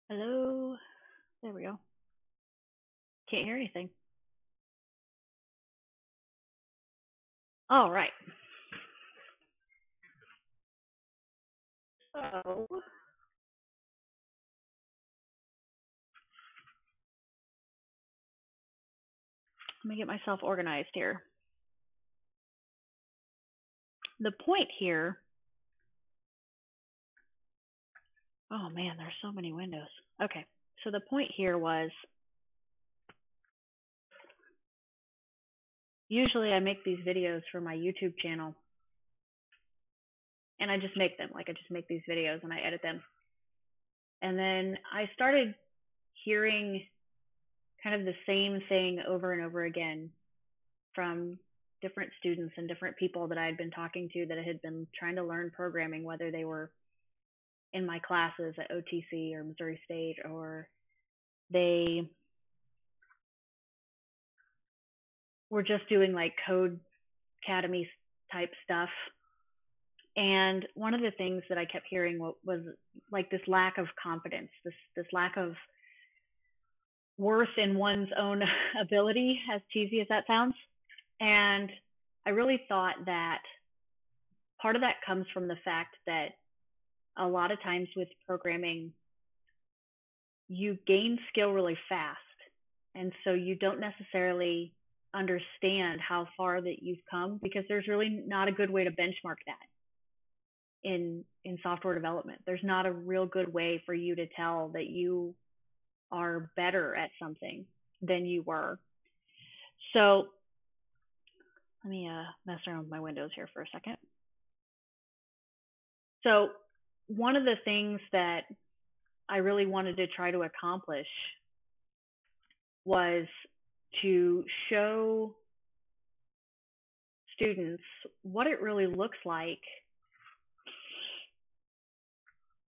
Hello. There we go. Can't hear anything. All right. So let me get myself organized here. The point here. Oh man, there's so many windows. Okay. So the point here was usually I make these videos for my YouTube channel and I just make them. Like I just make these videos and I edit them. And then I started hearing kind of the same thing over and over again from different students and different people that I had been talking to that had been trying to learn programming, whether they were in my classes at OTC or Missouri State, or they were just doing like code academy type stuff. And one of the things that I kept hearing was like this lack of confidence, this lack of worth in one's own ability, as cheesy as that sounds. And I really thought that part of that comes from the fact that a lot of times with programming, you gain skill really fast. And so you don't necessarily understand how far that you've come because there's really not a good way to benchmark that in software development. There's not a real good way for you to tell that you are better at something than you were. So let me mess around with my windows here for a second. So one of the things that I really wanted to try to accomplish was to show students what it really looks like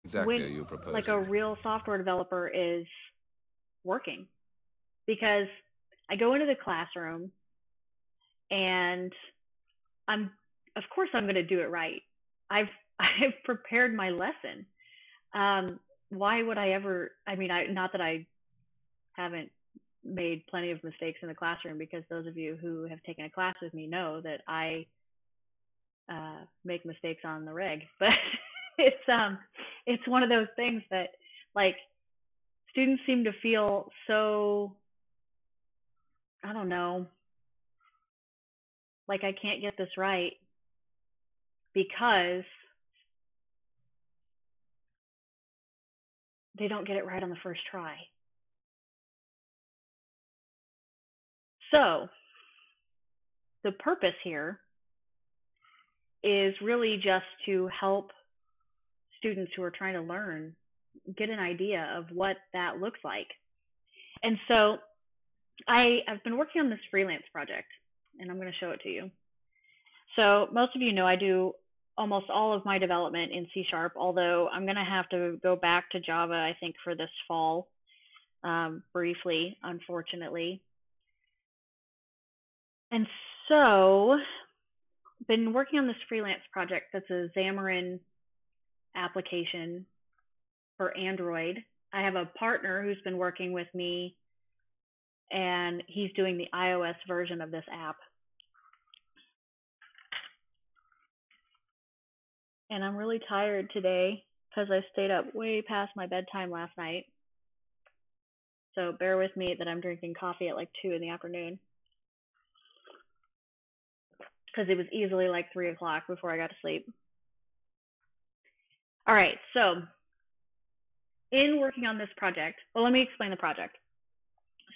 exactly when are you proposing? like a real software developer is working. Because I go into the classroom and of course I'm going to do it right. I've prepared my lesson. Why would I ever, not that I haven't made plenty of mistakes in the classroom, because those of you who have taken a class with me know that I make mistakes on the reg, but it's one of those things that like students seem to feel so, I don't know, like I can't get this right because they don't get it right on the first try. So the purpose here is really just to help students who are trying to learn get an idea of what that looks like. And so I've been working on this freelance project, and I'm going to show it to you. So most of you know I do almost all of my development in C#, although I'm going to have to go back to Java, I think, for this fall, briefly, unfortunately. And so been working on this freelance project that's a Xamarin application for Android. I have a partner who's been working with me, and he's doing the iOS version of this app. And I'm really tired today because I stayed up way past my bedtime last night. So bear with me that I'm drinking coffee at like 2 in the afternoon, because it was easily like 3 o'clock before I got to sleep. All right, so in working on this project, well, let me explain the project.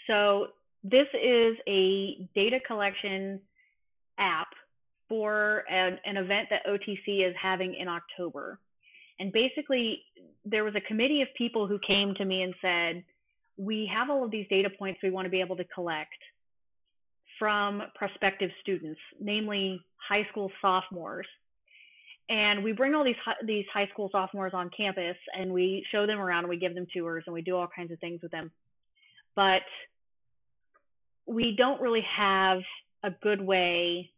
So this is a data collection app for an event that OTC is having in October. And basically, there was a committee of people who came to me and said, we have all of these data points we want to be able to collect from prospective students, namely high school sophomores. And we bring all these high school sophomores on campus and we show them around and we give them tours and we do all kinds of things with them. But we don't really have a good way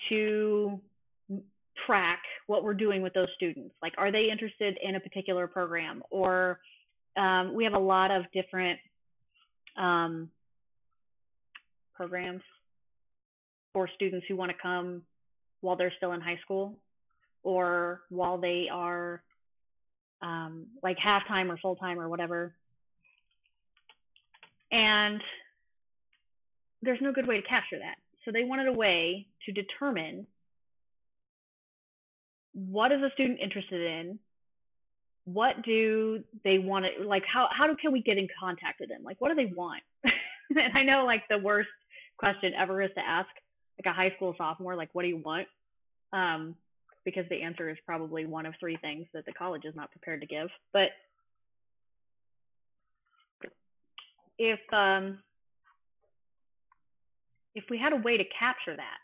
to track what we're doing with those students. Like, are they interested in a particular program, or we have a lot of different programs for students who want to come while they're still in high school or while they are like half-time or full-time or whatever. And there's no good way to capture that. So they wanted a way to determine what is a student interested in, what do they want to, like, how can we get in contact with them? Like, what do they want? And I know, like, the worst question ever is to ask, like, a high school sophomore, like, what do you want? Because the answer is probably one of three things that the college is not prepared to give. But if we had a way to capture that,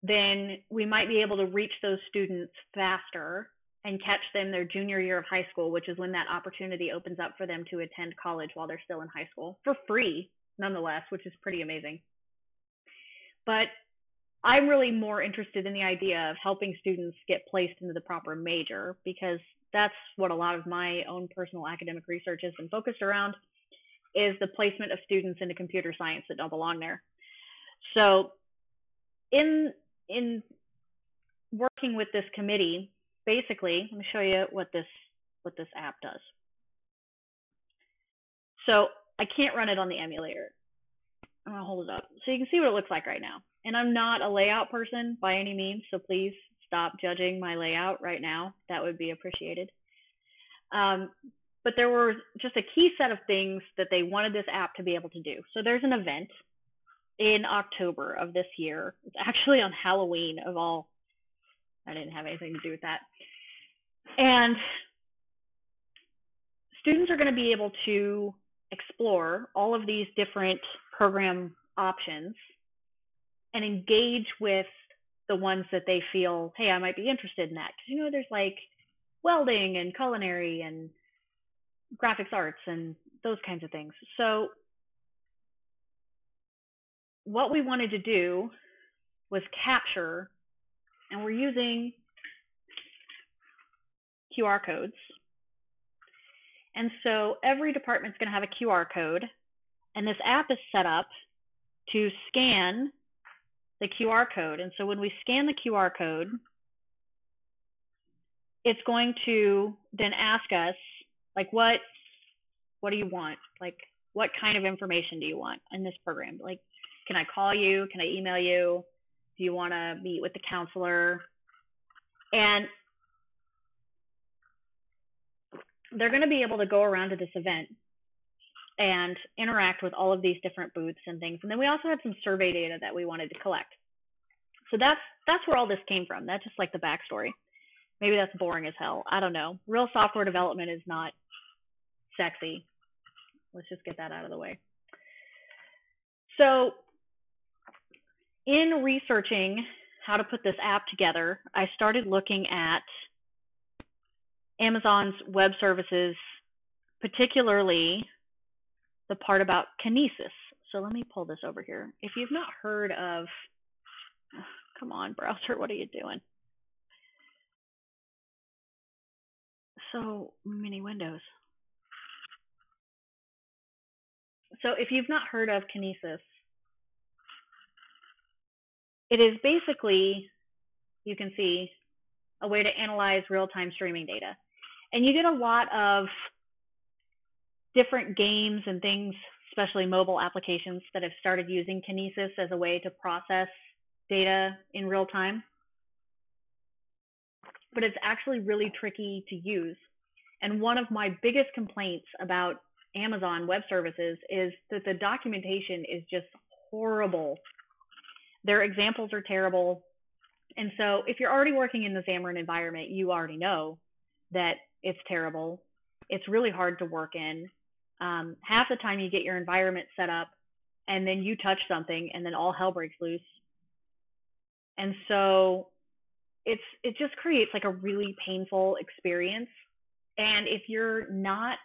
then we might be able to reach those students faster and catch them their junior year of high school, which is when that opportunity opens up for them to attend college while they're still in high school for free, nonetheless, which is pretty amazing. But I'm really more interested in the idea of helping students get placed into the proper major, because that's what a lot of my own personal academic research has been focused around, is the placement of students into computer science that don't belong there. So in working with this committee, basically, let me show you what this app does. So I can't run it on the emulator. I'm gonna hold it up so you can see what it looks like right now. And I'm not a layout person by any means, so please stop judging my layout right now. That would be appreciated. But there were just a key set of things that they wanted this app to be able to do. So there's an event in October of this year. It's actually on Halloween of all. I didn't have anything to do with that. And students are going to be able to explore all of these different program options and engage with the ones that they feel, hey, I might be interested in that. Because, you know, there's like welding and culinary and graphics arts and those kinds of things. So what we wanted to do was capture, and we're using QR codes. And so every department's going to have a QR code, and this app is set up to scan the QR code. And so when we scan the QR code, it's going to then ask us, like, what do you want? Like, what kind of information do you want in this program? Like, can I call you? Can I email you? Do you want to meet with the counselor? And they're going to be able to go around to this event and interact with all of these different booths and things. And then we also had some survey data that we wanted to collect. So that's where all this came from. That's just like the backstory. Maybe that's boring as hell. I don't know. Real software development is not sexy. Let's just get that out of the way. So in researching how to put this app together, I started looking at Amazon's web services, particularly the part about Kinesis. So let me pull this over here. If you've not heard of, oh, come on, browser, what are you doing? So many windows. So if you've not heard of Kinesis, it is basically, you can see, a way to analyze real-time streaming data. And you get a lot of different games and things, especially mobile applications, that have started using Kinesis as a way to process data in real time. But it's actually really tricky to use. And one of my biggest complaints about Amazon Web Services is that the documentation is just horrible. Their examples are terrible. And so if you're already working in the Xamarin environment, you already know that it's terrible. It's really hard to work in. Half the time you get your environment set up and then you touch something and then all hell breaks loose. And so it just creates like a really painful experience. And if you're not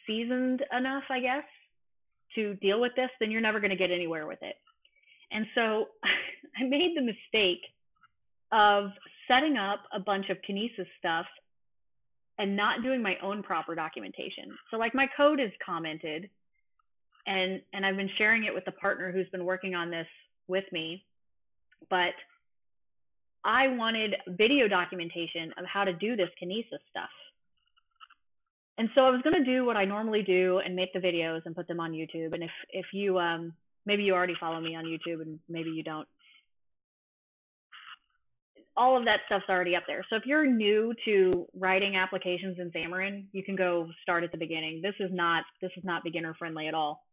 seasoned enough, I guess, to deal with this, then you're never going to get anywhere with it. And so I made the mistake of setting up a bunch of Kinesis stuff and not doing my own proper documentation. So like my code is commented, and I've been sharing it with the partner who's been working on this with me, but I wanted video documentation of how to do this Kinesis stuff. And so I was going to do what I normally do and make the videos and put them on YouTube. And if you maybe you already follow me on YouTube and maybe you don't, all of that stuff's already up there. So if you're new to writing applications in Xamarin, you can go start at the beginning. This is not beginner friendly at all.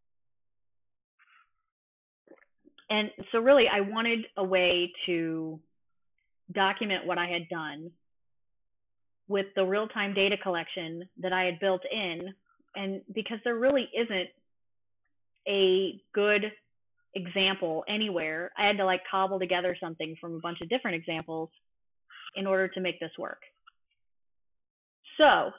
And so really I wanted a way to document what I had done with the real-time data collection that I had built in. And because there really isn't a good example anywhere, I had to like cobble together something from a bunch of different examples in order to make this work. So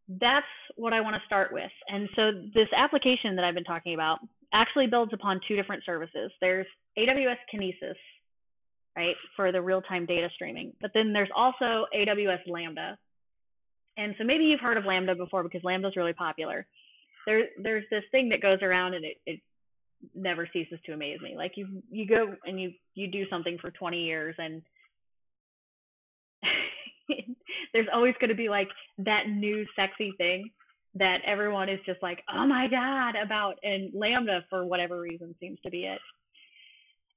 that's what I want to start with. And so this application that I've been talking about actually builds upon two different services. There's AWS Kinesis, right, for the real-time data streaming, but then there's also AWS Lambda. And so maybe you've heard of Lambda before because Lambda is really popular. There's this thing that goes around and it never ceases to amaze me. Like you go and you do something for 20 years and there's always going to be like that new sexy thing that everyone is just like, oh my God, about, and Lambda for whatever reason seems to be it.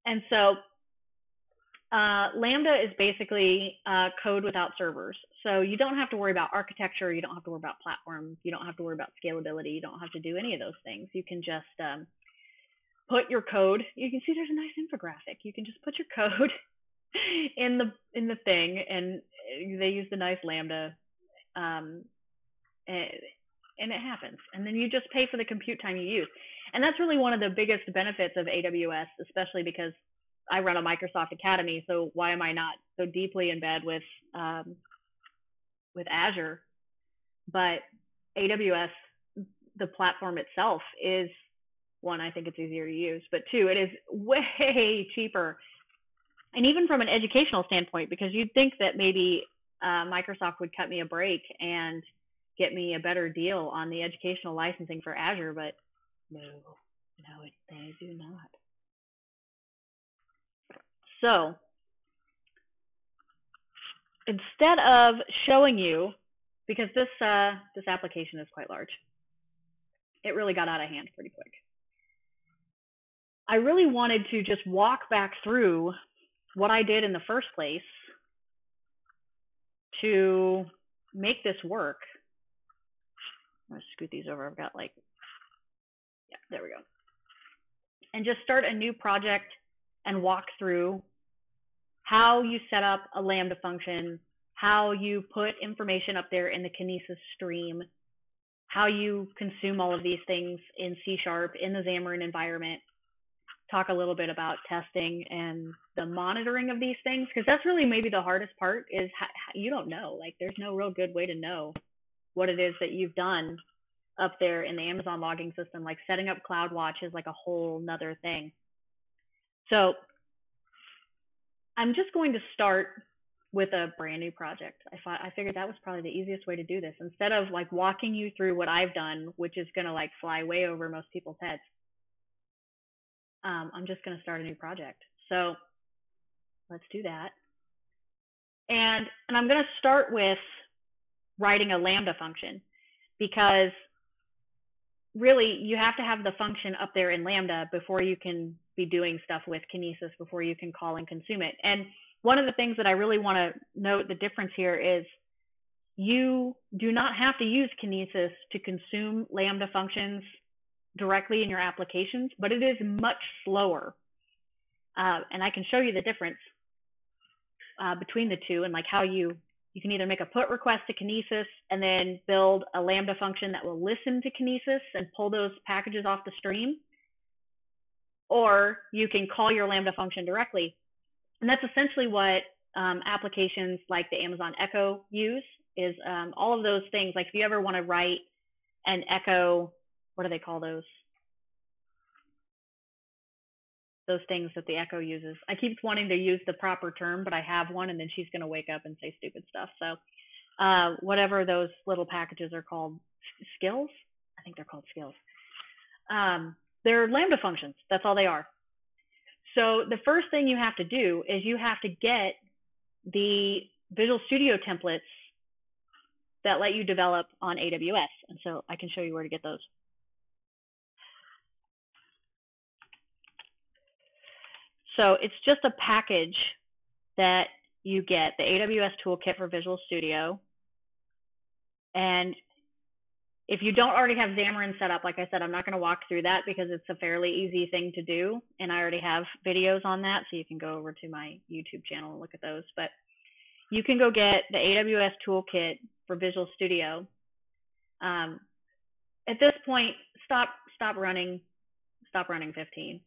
And so Lambda is basically code without servers. So you don't have to worry about architecture. You don't have to worry about platforms. You don't have to worry about scalability. You don't have to do any of those things. You can just put your code. You can see there's a nice infographic. You can just put your code in the thing, and they use the nice Lambda, and it happens. And then you just pay for the compute time you use. And that's really one of the biggest benefits of AWS, especially because I run a Microsoft Academy, so why am I not so deeply in bed with Azure? But AWS, the platform itself, is one, I think it's easier to use, but two, it is way cheaper. And even from an educational standpoint, because you'd think that maybe Microsoft would cut me a break and get me a better deal on the educational licensing for Azure, but no, they do not. So instead of showing you, because this application is quite large, it really got out of hand pretty quick. I really wanted to just walk back through what I did in the first place to make this work. I'm gonna scoot these over. I've got like, yeah, there we go. And just start a new project and walk through how you set up a Lambda function, how you put information up there in the Kinesis stream, how you consume all of these things in C# in the Xamarin environment, talk a little bit about testing and the monitoring of these things, because that's really maybe the hardest part is you don't know. Like there's no real good way to know what it is that you've done up there in the Amazon logging system. Like setting up CloudWatch is like a whole nother thing. So I'm just going to start with a brand new project. I figured that was probably the easiest way to do this. Instead of like walking you through what I've done, which is going to like fly way over most people's heads, I'm just going to start a new project. So let's do that. And I'm going to start with writing a Lambda function, because really you have to have the function up there in Lambda before you can be doing stuff with Kinesis, before you can call and consume it. And one of the things that I really want to note the difference here is you do not have to use Kinesis to consume Lambda functions directly in your applications, but it is much slower. And I can show you the difference between the two, and like how you can either make a put request to Kinesis and then build a Lambda function that will listen to Kinesis and pull those packages off the stream, or you can call your Lambda function directly. And that's essentially what applications like the Amazon Echo use, is all of those things. Like if you ever want to write an Echo, what do they call those? Those things that the Echo uses. I keep wanting to use the proper term, but I have one, and then she's going to wake up and say stupid stuff. So whatever those little packages are called, skills. I think they're called skills. They're Lambda functions. That's all they are. So the first thing you have to do is you have to get the Visual Studio templates that let you develop on AWS. And so I can show you where to get those. So it's just a package that you get, the AWS Toolkit for Visual Studio. And if you don't already have Xamarin set up, like I said, I'm not going to walk through that because it's a fairly easy thing to do. And I already have videos on that, so you can go over to my YouTube channel and look at those. But you can go get the AWS Toolkit for Visual Studio. At this point, stop running 15.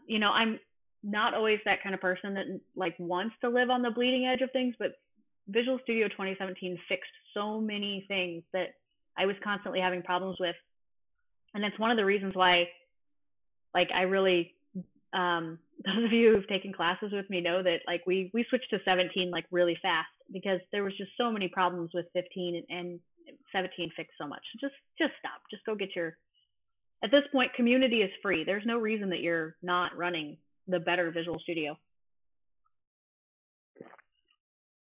You know, I'm not always that kind of person that like wants to live on the bleeding edge of things, but Visual Studio 2017 fixed so many things that I was constantly having problems with. And it's one of the reasons why, like, I really, those of you who've taken classes with me know that, like, we switched to 17, like, really fast because there was just so many problems with 15, and 17 fixed so much. Just stop. Just go get your, at this point, community is free. There's no reason that you're not running the better Visual Studio.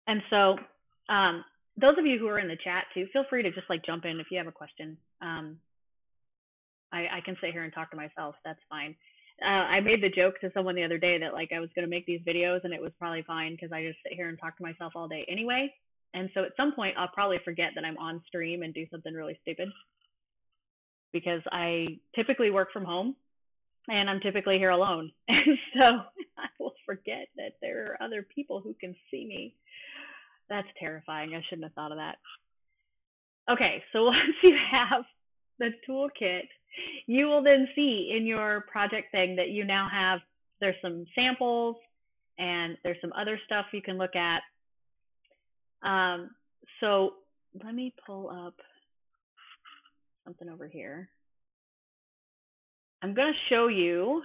And so, those of you who are in the chat too, feel free to just like jump in if you have a question. I can sit here and talk to myself. That's fine. I made the joke to someone the other day that like I was going to make these videos and it was probably fine because I just sit here and talk to myself all day anyway. And so at some point I'll probably forget that I'm on stream and do something really stupid because I typically work from home and I'm typically here alone. And so I will forget that there are other people who can see me. That's terrifying. I shouldn't have thought of that. Okay, so once you have the toolkit, you will then see in your project thing that you now have, there's some samples and there's some other stuff you can look at. So let me pull up something over here. I'm going to show you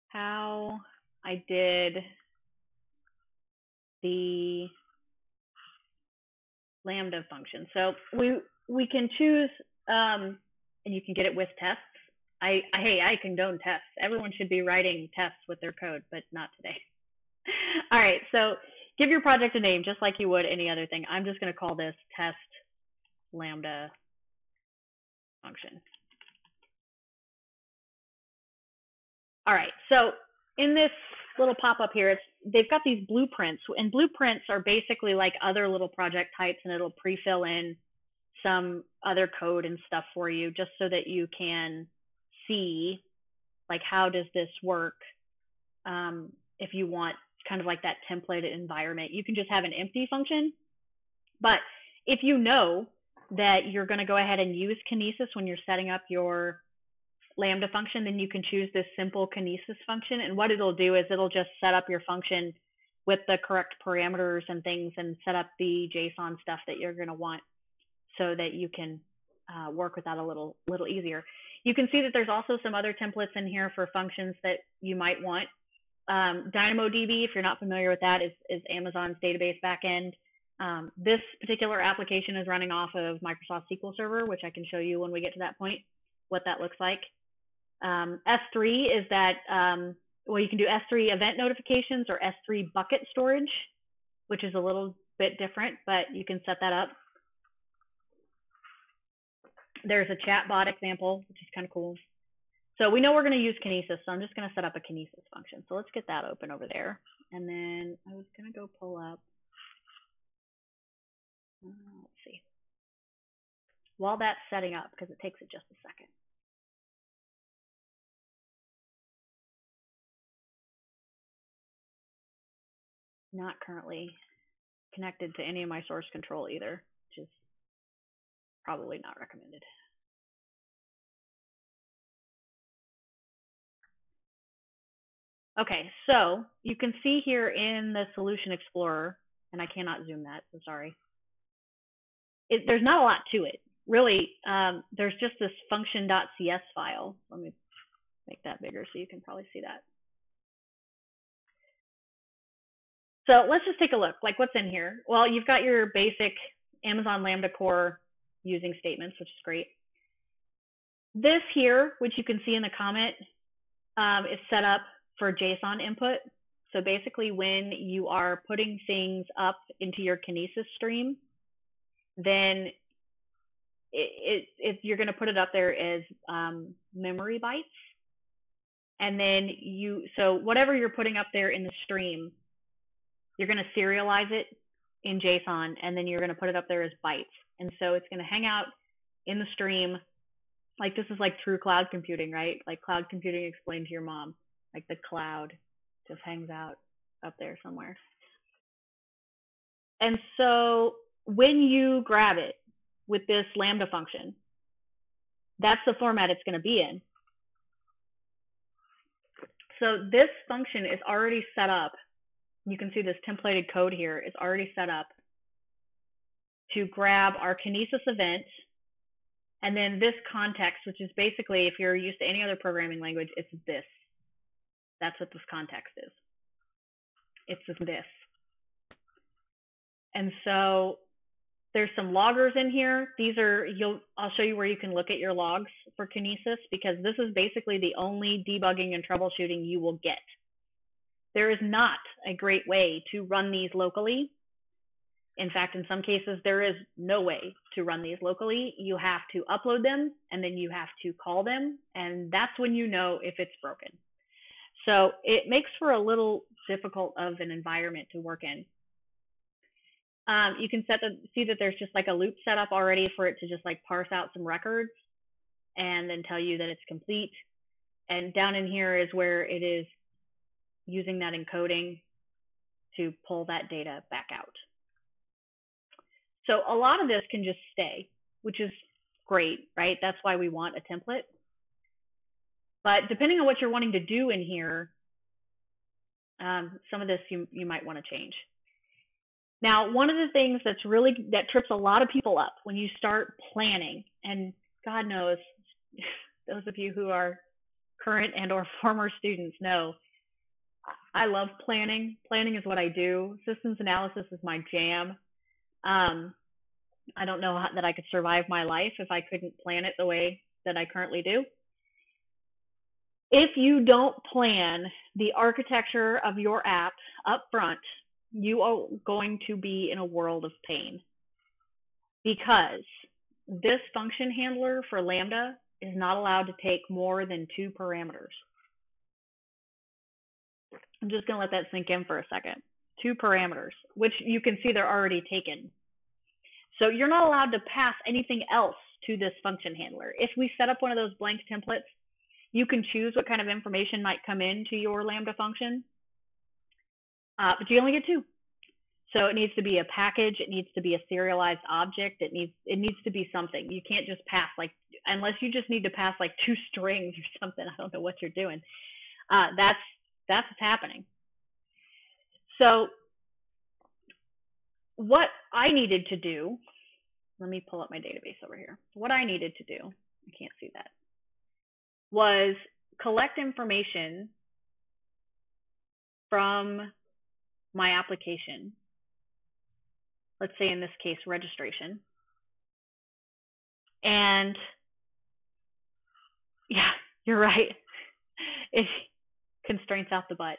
how I did the Lambda function. So we can choose, and you can get it with tests. Hey, I condone tests. Everyone should be writing tests with their code, but not today. All right, so give your project a name just like you would any other thing. I'm just going to call this test Lambda function. All right, so in this little pop-up here, they've got these blueprints, and blueprints are basically like other little project types, and it'll pre-fill in some other code and stuff for you just so that you can see like how does this work. If you want kind of like that templated environment, you can just have an empty function. But if you know that you're going to go ahead and use Kinesis when you're setting up your Lambda function, then you can choose this simple Kinesis function. And what it'll do is it'll just set up your function with the correct parameters and things and set up the JSON stuff that you're going to want so that you can work with that a little easier. You can see that there's also some other templates in here for functions that you might want. DynamoDB, if you're not familiar with that, is Amazon's database backend. This particular application is running off of Microsoft SQL Server, which I can show you when we get to that point, what that looks like. S3 is that, well, you can do S3 event notifications or S3 bucket storage, which is a little bit different, but you can set that up. There's a chatbot example, which is kind of cool. So we know we're going to use Kinesis, so I'm just going to set up a Kinesis function. So let's get that open over there. And then I was going to go pull up, let's see, while that's setting up, because it takes it just a second. Not currently connected to any of my source control either, which is probably not recommended. Okay, so you can see here in the Solution Explorer, and I cannot zoom that, so sorry. There's not a lot to it. Really, there's just this function.cs file. Let me make that bigger so you can probably see that. So let's just take a look, like what's in here. Well, you've got your basic Amazon Lambda core using statements, which is great. This here, which you can see in the comment, is set up for JSON input. So basically when you are putting things up into your Kinesis stream, then you're going to put it up there as memory bytes. And then so whatever you're putting up there in the stream, you're going to serialize it in JSON, and then you're going to put it up there as bytes. And so it's going to hang out in the stream. Like this is like true cloud computing, right? Like cloud computing explained to your mom. Like the cloud just hangs out up there somewhere. And so when you grab it with this Lambda function, that's the format it's going to be in. So this function is already set up. You can see this templated code here is already set up to grab our Kinesis event, and then this context, which is basically, if you're used to any other programming language, it's this. That's what this context is. It's this. And so there's some loggers in here. These are, I'll show you where you can look at your logs for Kinesis, because this is basically the only debugging and troubleshooting you will get. There is not a great way to run these locally. In fact, in some cases, there is no way to run these locally. You have to upload them, and then you have to call them, and that's when you know if it's broken. So it makes for a little difficult of an environment to work in. You can see that there's just like a loop set up already for it to just like parse out some records and then tell you that it's complete. And down in here is where it is using that encoding to pull that data back out. So a lot of this can just stay, which is great, right? That's why we want a template. But depending on what you're wanting to do in here, some of this you might want to change. Now, one of the things that trips a lot of people up when you start planning, and God knows, those of you who are current and or former students know, I love planning. Planning is what I do. Systems analysis is my jam. I don't know that I could survive my life if I couldn't plan it the way that I currently do. If you don't plan the architecture of your app up front, you are going to be in a world of pain, because this function handler for Lambda is not allowed to take more than 2 parameters. I'm just going to let that sink in for a second. 2 parameters, which you can see they're already taken. So you're not allowed to pass anything else to this function handler. If we set up one of those blank templates, you can choose what kind of information might come into your Lambda function, but you only get 2. So it needs to be a package. It needs to be a serialized object. It needs to be something. You can't just pass, like, unless you just need to pass like 2 strings or something. I don't know what you're doing. That's what's happening. So what I needed to do, let me pull up my database over here. What I needed to do, I can't see that, was collect information from my application. Let's say in this case, registration. And yeah, you're right. It constraints out the butt.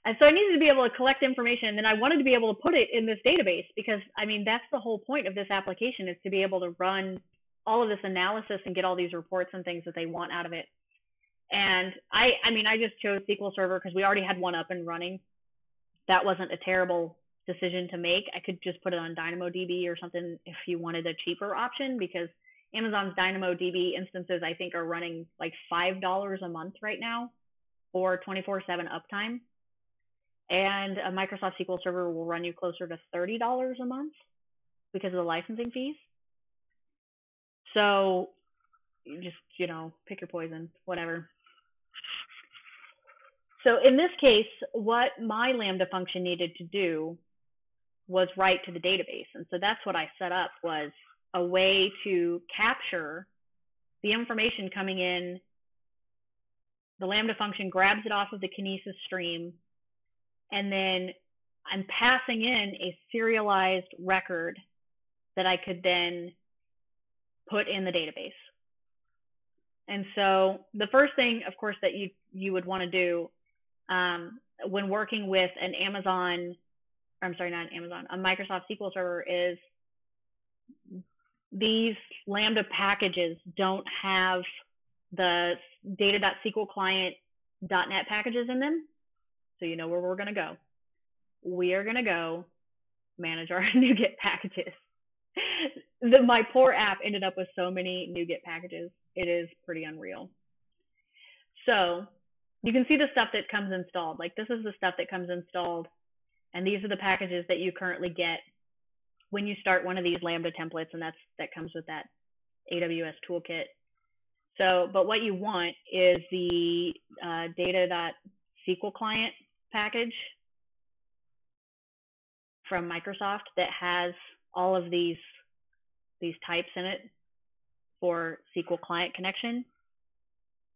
And so I needed to be able to collect information, and then I wanted to be able to put it in this database, because I mean, that's the whole point of this application, is to be able to run all of this analysis and get all these reports and things that they want out of it. And I just chose SQL Server because we already had one up and running. That wasn't a terrible decision to make. I could just put it on DynamoDB or something if you wanted a cheaper option, because Amazon's DynamoDB instances, I think, are running like $5 a month right now for 24/7 uptime. And a Microsoft SQL Server will run you closer to $30 a month because of the licensing fees. So you just, pick your poison, whatever. So in this case, what my Lambda function needed to do was write to the database. And so that's what I set up, was a way to capture the information coming in. The Lambda function grabs it off of the Kinesis stream, and then I'm passing in a serialized record that I could then put in the database. And so the first thing, of course, that you would want to do when working with an Amazon, or I'm sorry, not an Amazon, a Microsoft SQL Server is these Lambda packages don't have the data.sql client.net packages in them. So you know where we're going to go. We are going to go manage our NuGet packages. My poor app ended up with so many NuGet packages. It is pretty unreal. So you can see the stuff that comes installed. Like this is the stuff that comes installed. And these are the packages that you currently get when you start one of these Lambda templates. And that comes with that AWS toolkit. So, but what you want is the data.sql client package from Microsoft that has all of these types in it for SQL client connection.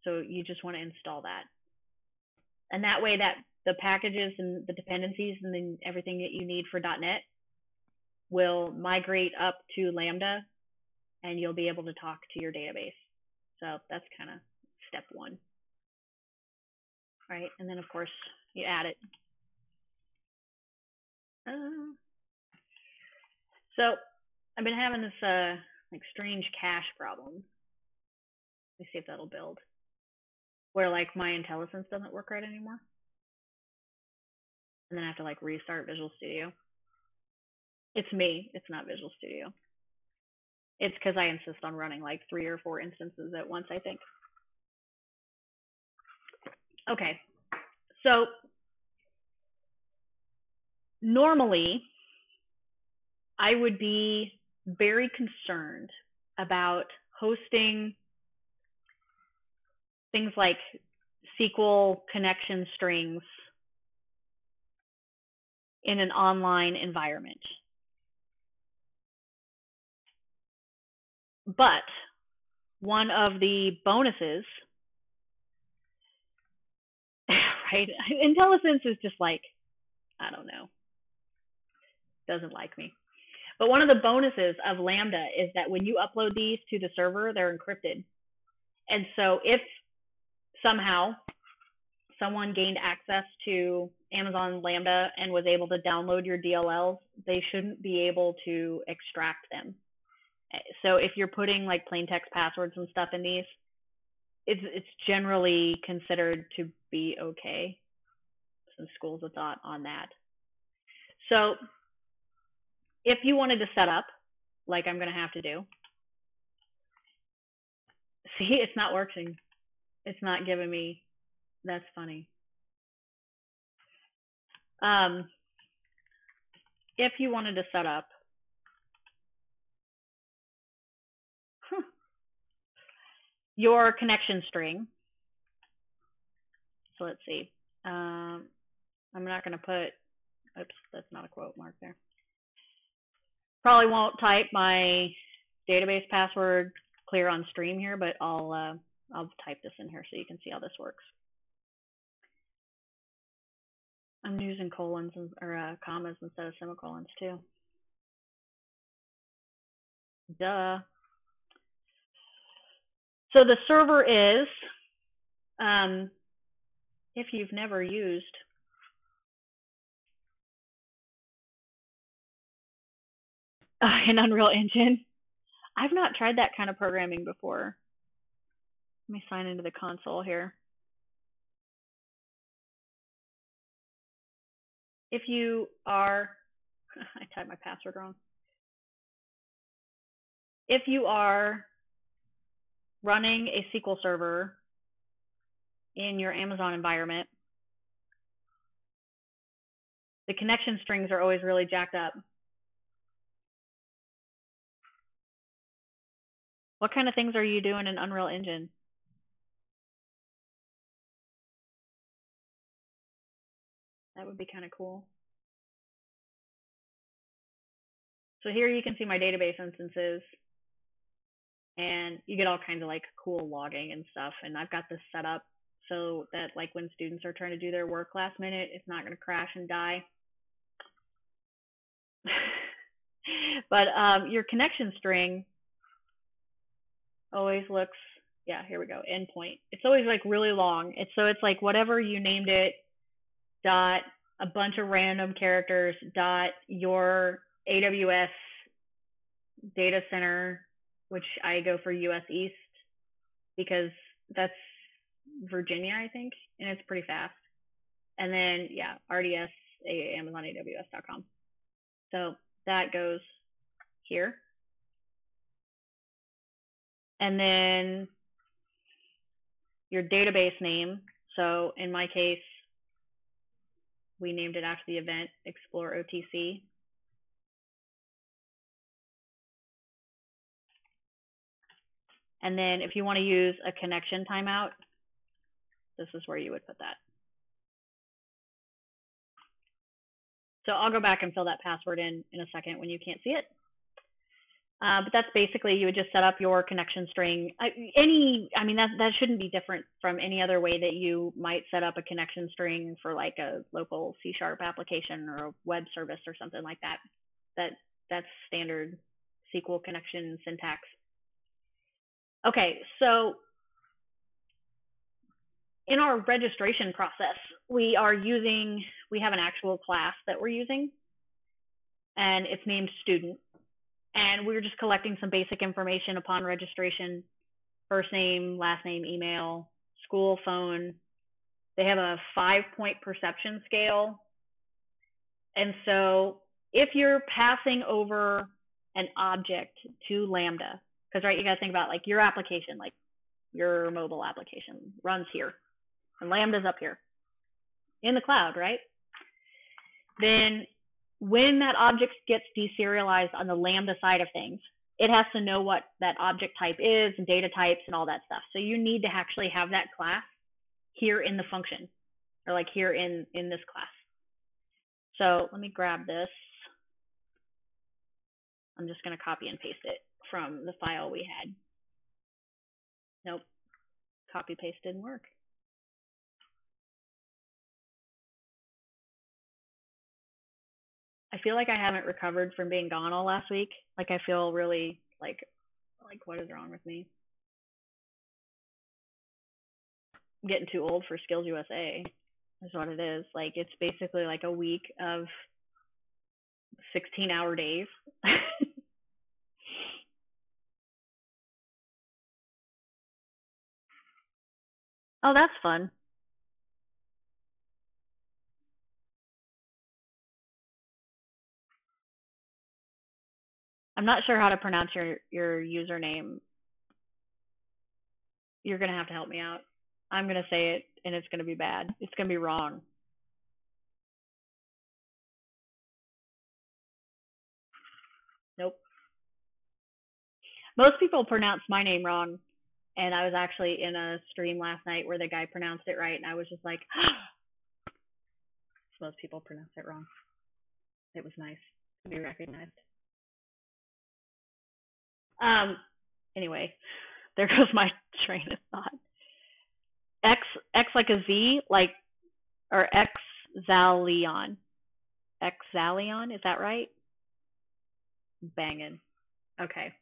So you just want to install that. And that way that the packages and the dependencies and then everything that you need for .NET will migrate up to Lambda and you'll be able to talk to your database. So that's kind of step one. Right, and then of course you add it. So I've been having this like strange cache problem. Let me see if that'll build. Where like my IntelliSense doesn't work right anymore. And then I have to like restart Visual Studio. It's me, it's not Visual Studio. It's because I insist on running like 3 or 4 instances at once, I think. Okay, so normally I would be very concerned about hosting things like SQL connection strings in an online environment. But one of the bonuses, right? IntelliSense is just like, I don't know, doesn't like me. But one of the bonuses of Lambda is that when you upload these to the server, they're encrypted. And so if somehow someone gained access to Amazon Lambda and was able to download your DLLs, they shouldn't be able to extract them. So if you're putting like plain text passwords and stuff in these, it's generally considered to be okay. Some schools of thought on that. So if you wanted to set up, like I'm going to have to do, see, it's not working. It's not giving me, that's funny. If you wanted to set up your connection string, so let's see, I'm not going to put, oops, that's not a quote mark there. Probably won't type my database password clear on stream here, but I'll type this in here so you can see how this works. I'm using colons or commas instead of semicolons too. Duh. So the server is, if you've never used an Unreal Engine, I've not tried that kind of programming before. Let me sign into the console here. If you are, I typed my password wrong. If you are running a SQL server in your Amazon environment, the connection strings are always really jacked up. What kind of things are you doing in Unreal Engine? That would be kind of cool. So here you can see my database instances, and you get all kinds of like cool logging and stuff. And I've got this set up so that like when students are trying to do their work last minute, it's not going to crash and die. But your connection string always looks, yeah, here we go, endpoint. It's always like really long. It's like whatever you named it, dot a bunch of random characters, dot your AWS data center, which I go for US East because that's Virginia, I think, and it's pretty fast. And then, yeah, RDS, AmazonaWS.com. So that goes here. And then your database name. So in my case, we named it after the event, Explore OTC. And then if you want to use a connection timeout, this is where you would put that. So I'll go back and fill that password in a second when you can't see it. But that's basically, you would just set up your connection string. I mean, that shouldn't be different from any other way that you might set up a connection string for like a local C# application or a web service or something like that. That's standard SQL connection syntax. Okay, so in our registration process, we have an actual class that we're using, and it's named student. And we're just collecting some basic information upon registration: first name, last name, email, school, phone. They have a 5-point perception scale. And so if you're passing over an object to Lambda, because right, you got to think about like your application, like your mobile application runs here, and Lambda's up here in the cloud, right? Then when that object gets deserialized on the Lambda side of things, it has to know what that object type is and data types and all that stuff. So you need to actually have that class here in the function, or like here in this class. So let me grab this. I'm just going to copy and paste it from the file we had. Nope, copy paste didn't work. I feel like I haven't recovered from being gone all last week. Like I feel really like what is wrong with me? I'm getting too old for Skills USA is what it is. Like it's basically like a week of 16-hour days. Oh, that's fun. I'm not sure how to pronounce your username. You're going to have to help me out. I'm going to say it, and it's going to be bad. It's going to be wrong. Nope. Most people pronounce my name wrong, and I was actually in a stream last night where the guy pronounced it right, and I was just like, most people pronounce it wrong. It was nice to be recognized. Anyway, there goes my train of thought. X like a Z, like, or Xalion. Xalion, is that right? Banging. Okay.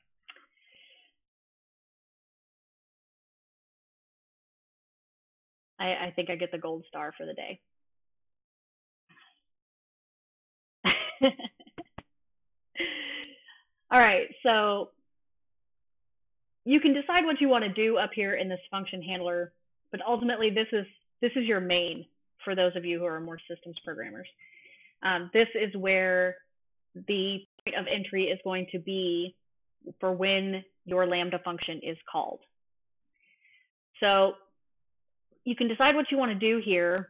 I think I get the gold star for the day. All right, so you can decide what you want to do up here in this function handler, but ultimately this is your main for those of you who are more systems programmers. This is where the point of entry is going to be for when your Lambda function is called. So you can decide what you want to do here.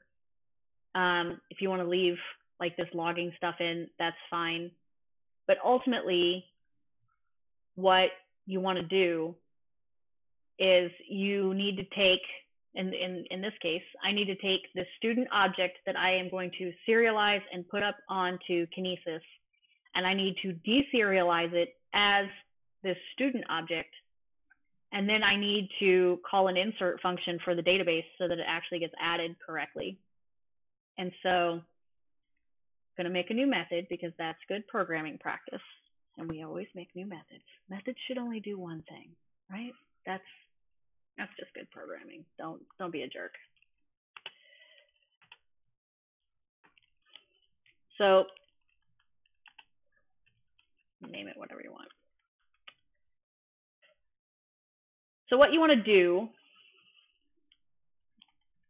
If you want to leave like this logging stuff in, that's fine. But ultimately, what you want to do is you need to take, in this case, I need to take the student object that I am going to serialize and put up onto Kinesis, and I need to deserialize it as this student object, and then I need to call an insert function for the database so that it actually gets added correctly. And so I'm going to make a new method because that's good programming practice. and we always make new methods. Methods should only do one thing, right? That's just good programming. Don't be a jerk. So name it whatever you want. So what you want to do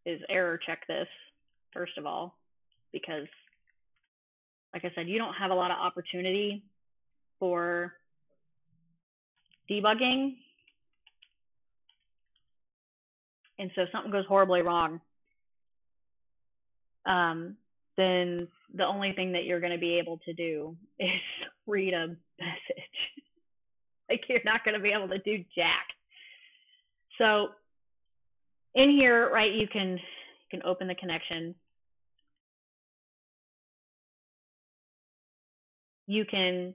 is error check this, first of all, because like I said, you don't have a lot of opportunity for debugging. And so if something goes horribly wrong, then the only thing that you're going to be able to do is read a message. Like, you're not going to be able to do jack. So in here, right, you can open the connection. You can,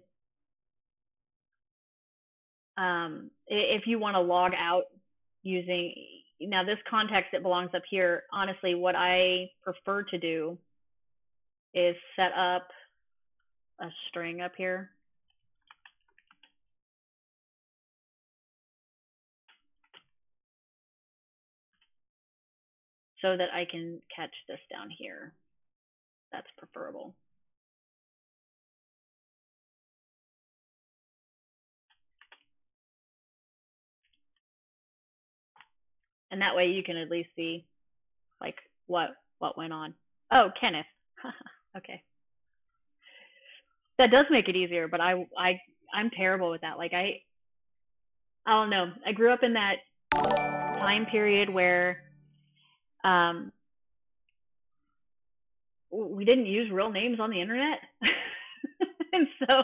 if you want to log out using, now this context that belongs up here, honestly, what I prefer to do is set up a string up here. So that I can catch this down here. That's preferable. And that way you can at least see like what went on. Oh, Kenneth. Okay. That does make it easier, but I'm terrible with that. Like I don't know. I grew up in that time period where we didn't use real names on the internet. And so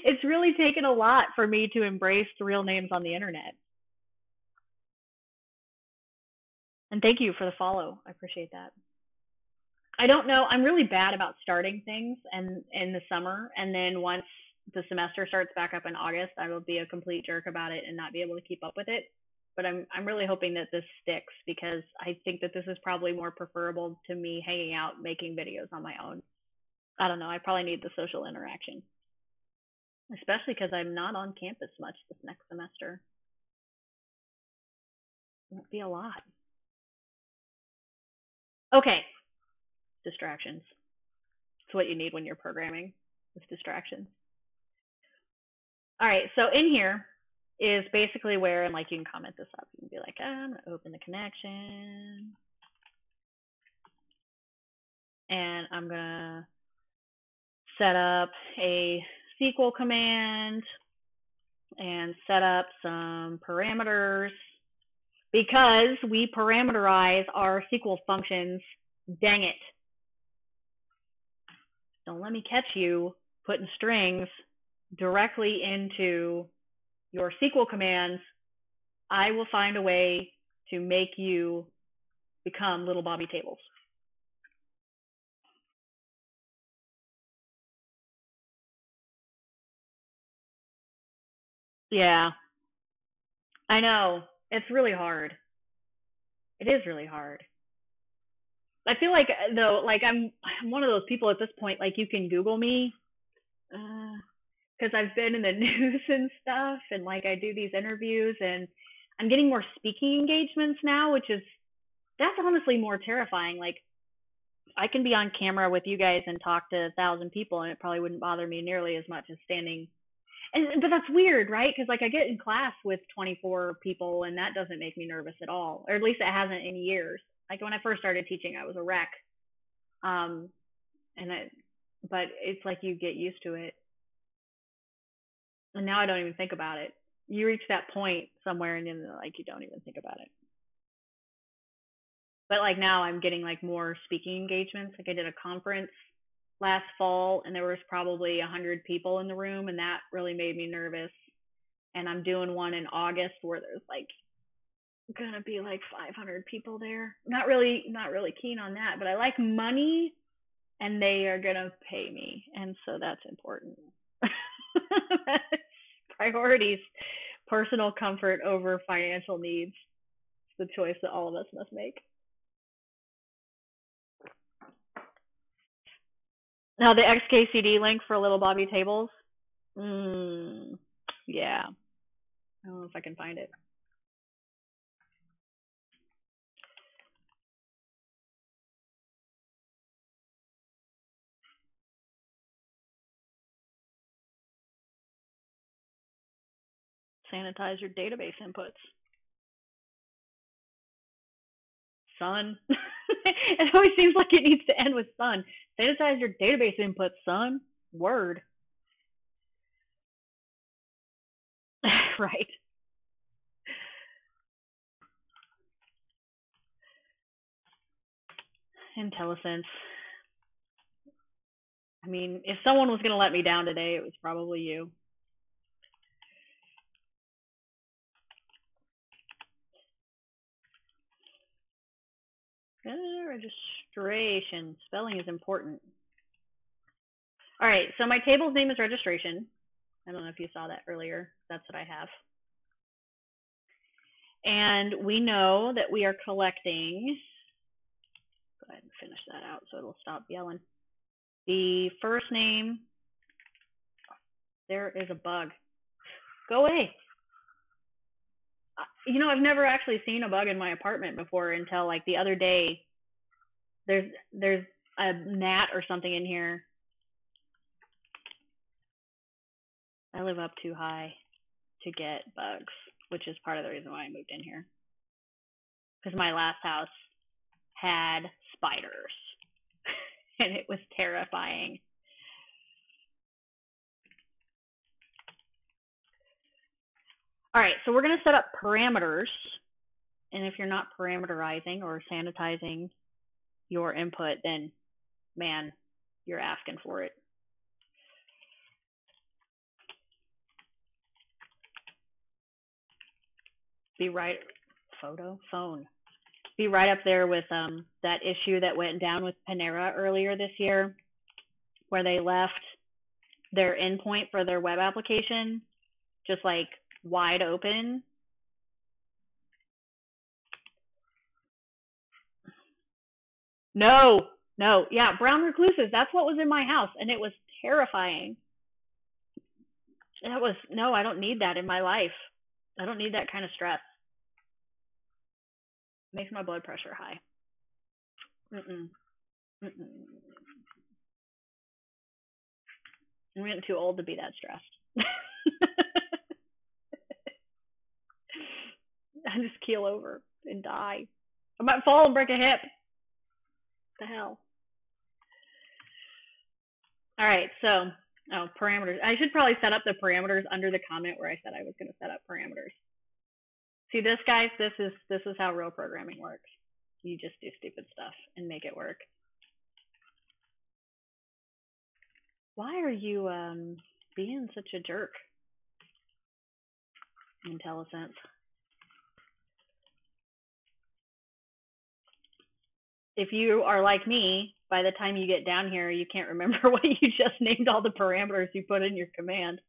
it's really taken a lot for me to embrace the real names on the internet. And thank you for the follow. I appreciate that. I don't know. I'm really bad about starting things and in the summer, and then once the semester starts back up in August, I will be a complete jerk about it and not be able to keep up with it. But I'm really hoping that this sticks, because I think that this is probably more preferable to me hanging out, making videos on my own. I don't know. I probably need the social interaction, especially because I'm not on campus much this next semester. It won't be a lot. Okay. Distractions. It's what you need when you're programming, is distractions. All right, so in here is basically where, and like you can comment this up. You can be like, I'm going to open the connection. And I'm going to set up a SQL command and set up some parameters, because we parameterize our SQL functions. Dang it. Don't let me catch you putting strings directly into your SQL commands. I will find a way to make you become little Bobby tables. Yeah, I know. It's really hard. It is really hard. I feel like, though, like I'm one of those people at this point, like you can Google me, because I've been in the news and stuff, and like I do these interviews, and I'm getting more speaking engagements now, that's honestly more terrifying. Like, I can be on camera with you guys and talk to 1,000 people, and it probably wouldn't bother me nearly as much as standing. But that's weird, right? Because like I get in class with 24 people, and that doesn't make me nervous at all, or at least it hasn't in years. Like when I first started teaching, I was a wreck. But it's like you get used to it. And now I don't even think about it. You reach that point somewhere, and then like you don't even think about it. But like now I'm getting like more speaking engagements. Like I did a conference last fall, and there was probably 100 people in the room, and that really made me nervous. And I'm doing one in August where there's like gonna be like 500 people there. Not really keen on that, but I like money, and they are gonna pay me, and so that's important. Priorities, personal comfort over financial needs. It's the choice that all of us must make. Now the XKCD link for Little Bobby Tables, Yeah. I don't know if I can find it. Sanitize your database inputs. Son. It always seems like it needs to end with son. Sanitize your database inputs, son. Word. Right. IntelliSense. I mean, if someone was going to let me down today, it was probably you. Registration. Spelling is important. All right, so my table's name is registration. I don't know if you saw that earlier. That's what I have. And we know that we are collecting. Go ahead and finish that out so it'll stop yelling. The first name. There is a bug. Go away. You know, I've never actually seen a bug in my apartment before until like the other day. There's a gnat or something in here. I live up too high to get bugs, which is part of the reason why I moved in here. Because my last house had spiders, and it was terrifying. All right, so we're going to set up parameters. And if you're not parameterizing or sanitizing your input, then, man, you're asking for it. Be right, phone. Be right up there with that issue that went down with Panera earlier this year, where they left their endpoint for their web application just like wide open. No, yeah, brown recluses. That's what was in my house, and it was terrifying. No, I don't need that in my life. I don't need that kind of stress. It makes my blood pressure high. Mm-mm. Mm-mm. I'm getting too old to be that stressed. I just keel over and die. I might fall and break a hip. What the hell? All right, so parameters. I should probably set up the parameters under the comment where I said I was going to set up parameters. See this, guys? This is how real programming works. You just do stupid stuff and make it work. Why are you being such a jerk? IntelliSense. If you are like me, by the time you get down here, you can't remember what you just named all the parameters you put in your command.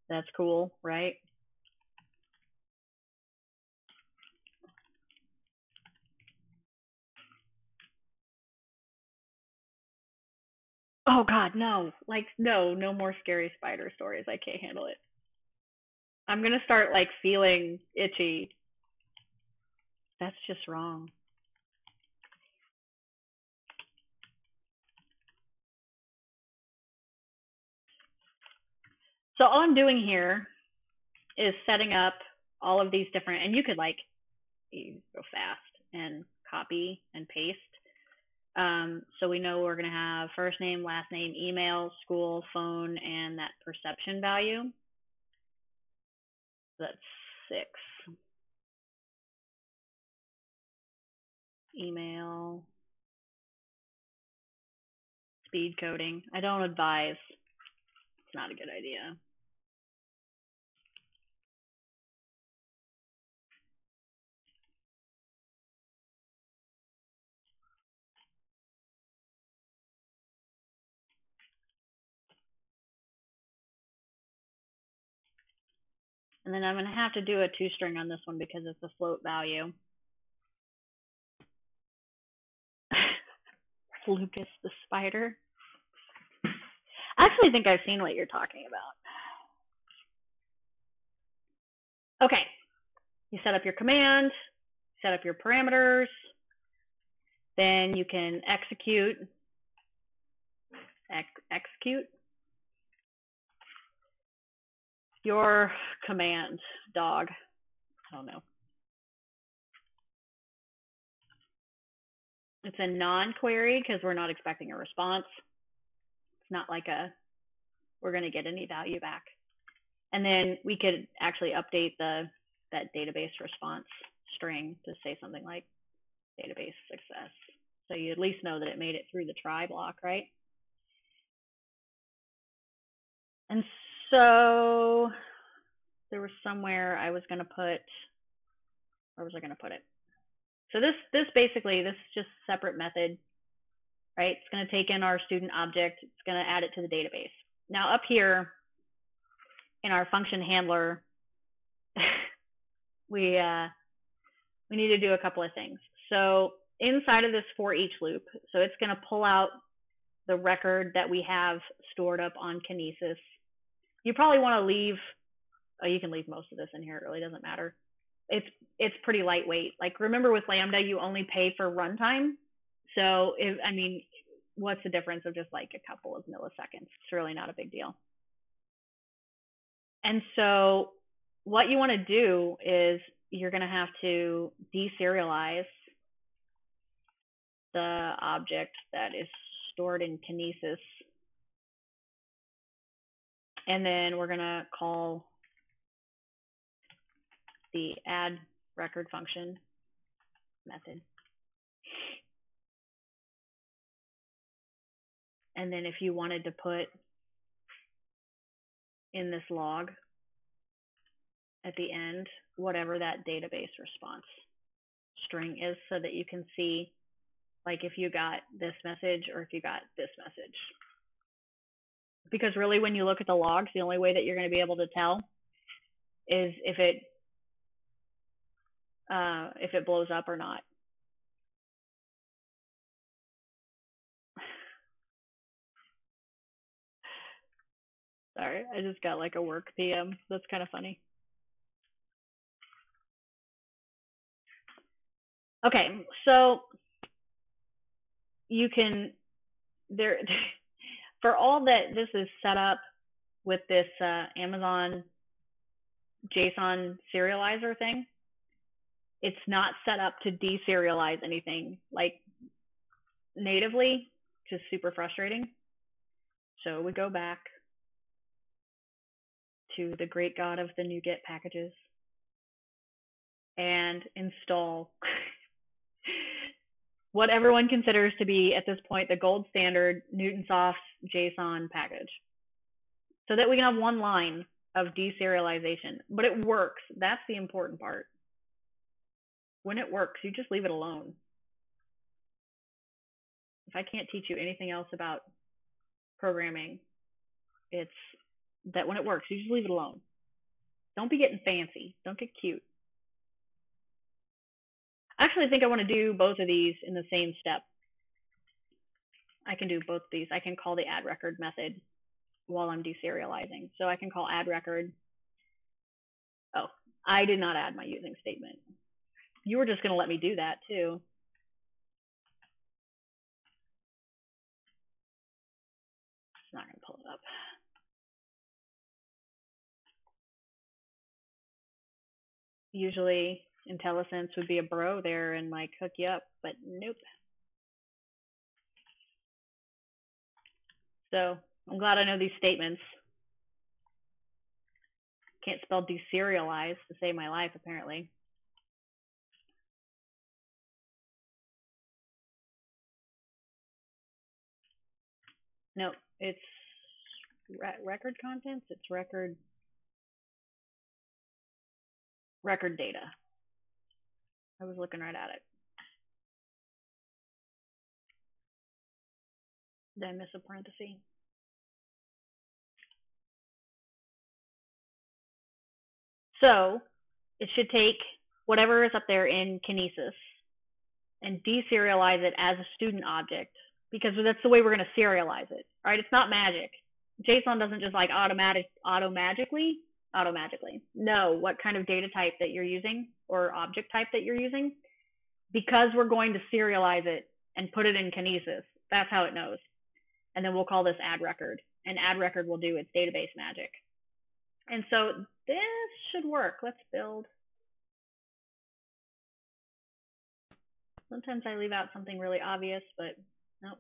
That's cool, right? Oh God, no! Like no more scary spider stories. I can't handle it. I'm gonna start like feeling itchy. That's just wrong. So all I'm doing here is setting up all of these different, and you could like you go fast and copy and paste. So we know we're going to have first name, last name, email, school, phone, and that perception value. That's 6. Email, speed coding. I don't advise. It's not a good idea. And then I'm going to have to do a 2-string on this one because it's a float value. Lucas the spider. Actually, actually think I've seen what you're talking about. Okay, you set up your command, set up your parameters, then you can execute your command, dog. I don't know. It's a non-query because we're not expecting a response. It's not like we're going to get any value back. And then we could actually update that database response string to say something like database success. So you at least know that it made it through the try block, right? And so there was somewhere I was going to put, where was I going to put it? So this basically, this is just a separate method, right? It's going to take in our student object. It's going to add it to the database. Now up here in our function handler, we need to do a couple of things. So inside of this for each loop, so it's going to pull out the record that we have stored up on Kinesis. You probably want to leave, you can leave most of this in here. It really doesn't matter. It's pretty lightweight. Like remember with Lambda, you only pay for runtime. So what's the difference of just like a couple of milliseconds? It's really not a big deal. And so what you want to do is you're going to have to deserialize the object that is stored in Kinesis. And then we're going to call the add record function method. And then if you wanted to put in this log at the end, whatever that database response string is, so that you can see like if you got this message or if you got this message. Because really when you look at the logs, the only way that you're going to be able to tell is if it blows up or not. Sorry, I just got like a work PM. That's kind of funny. Okay, so you can, for all that this is set up with this Amazon JSON serializer thing, it's not set up to deserialize anything like natively, which is super frustrating. So we go back to the great God of the NuGet packages and install what everyone considers to be at this point the gold standard Newtonsoft JSON package, so that we can have one line of deserialization. But it works. That's the important part. When it works, you just leave it alone. If I can't teach you anything else about programming, it's that when it works, you just leave it alone. Don't be getting fancy. Don't get cute. I actually think I want to do both of these in the same step. I can do both of these. I can call the add record method while I'm deserializing. So I can call add record. Oh, I did not add my using statement. You were just going to let me do that too. It's not going to pull it up. Usually IntelliSense would be a bro there and like hook you up, but nope. So I'm glad I know these statements. Can't spell deserialize to save my life, apparently. No, it's record contents. It's record data. I was looking right at it. Did I miss a parenthesis? So it should take whatever is up there in Kinesis and deserialize it as a student object, because that's the way we're going to serialize it, right? It's not magic. JSON doesn't just like automatically know what kind of data type that you're using or object type that you're using, because we're going to serialize it and put it in Kinesis. That's how it knows. And then we'll call this add record, and add record will do its database magic. And so this should work. Let's build. Sometimes I leave out something really obvious, but nope.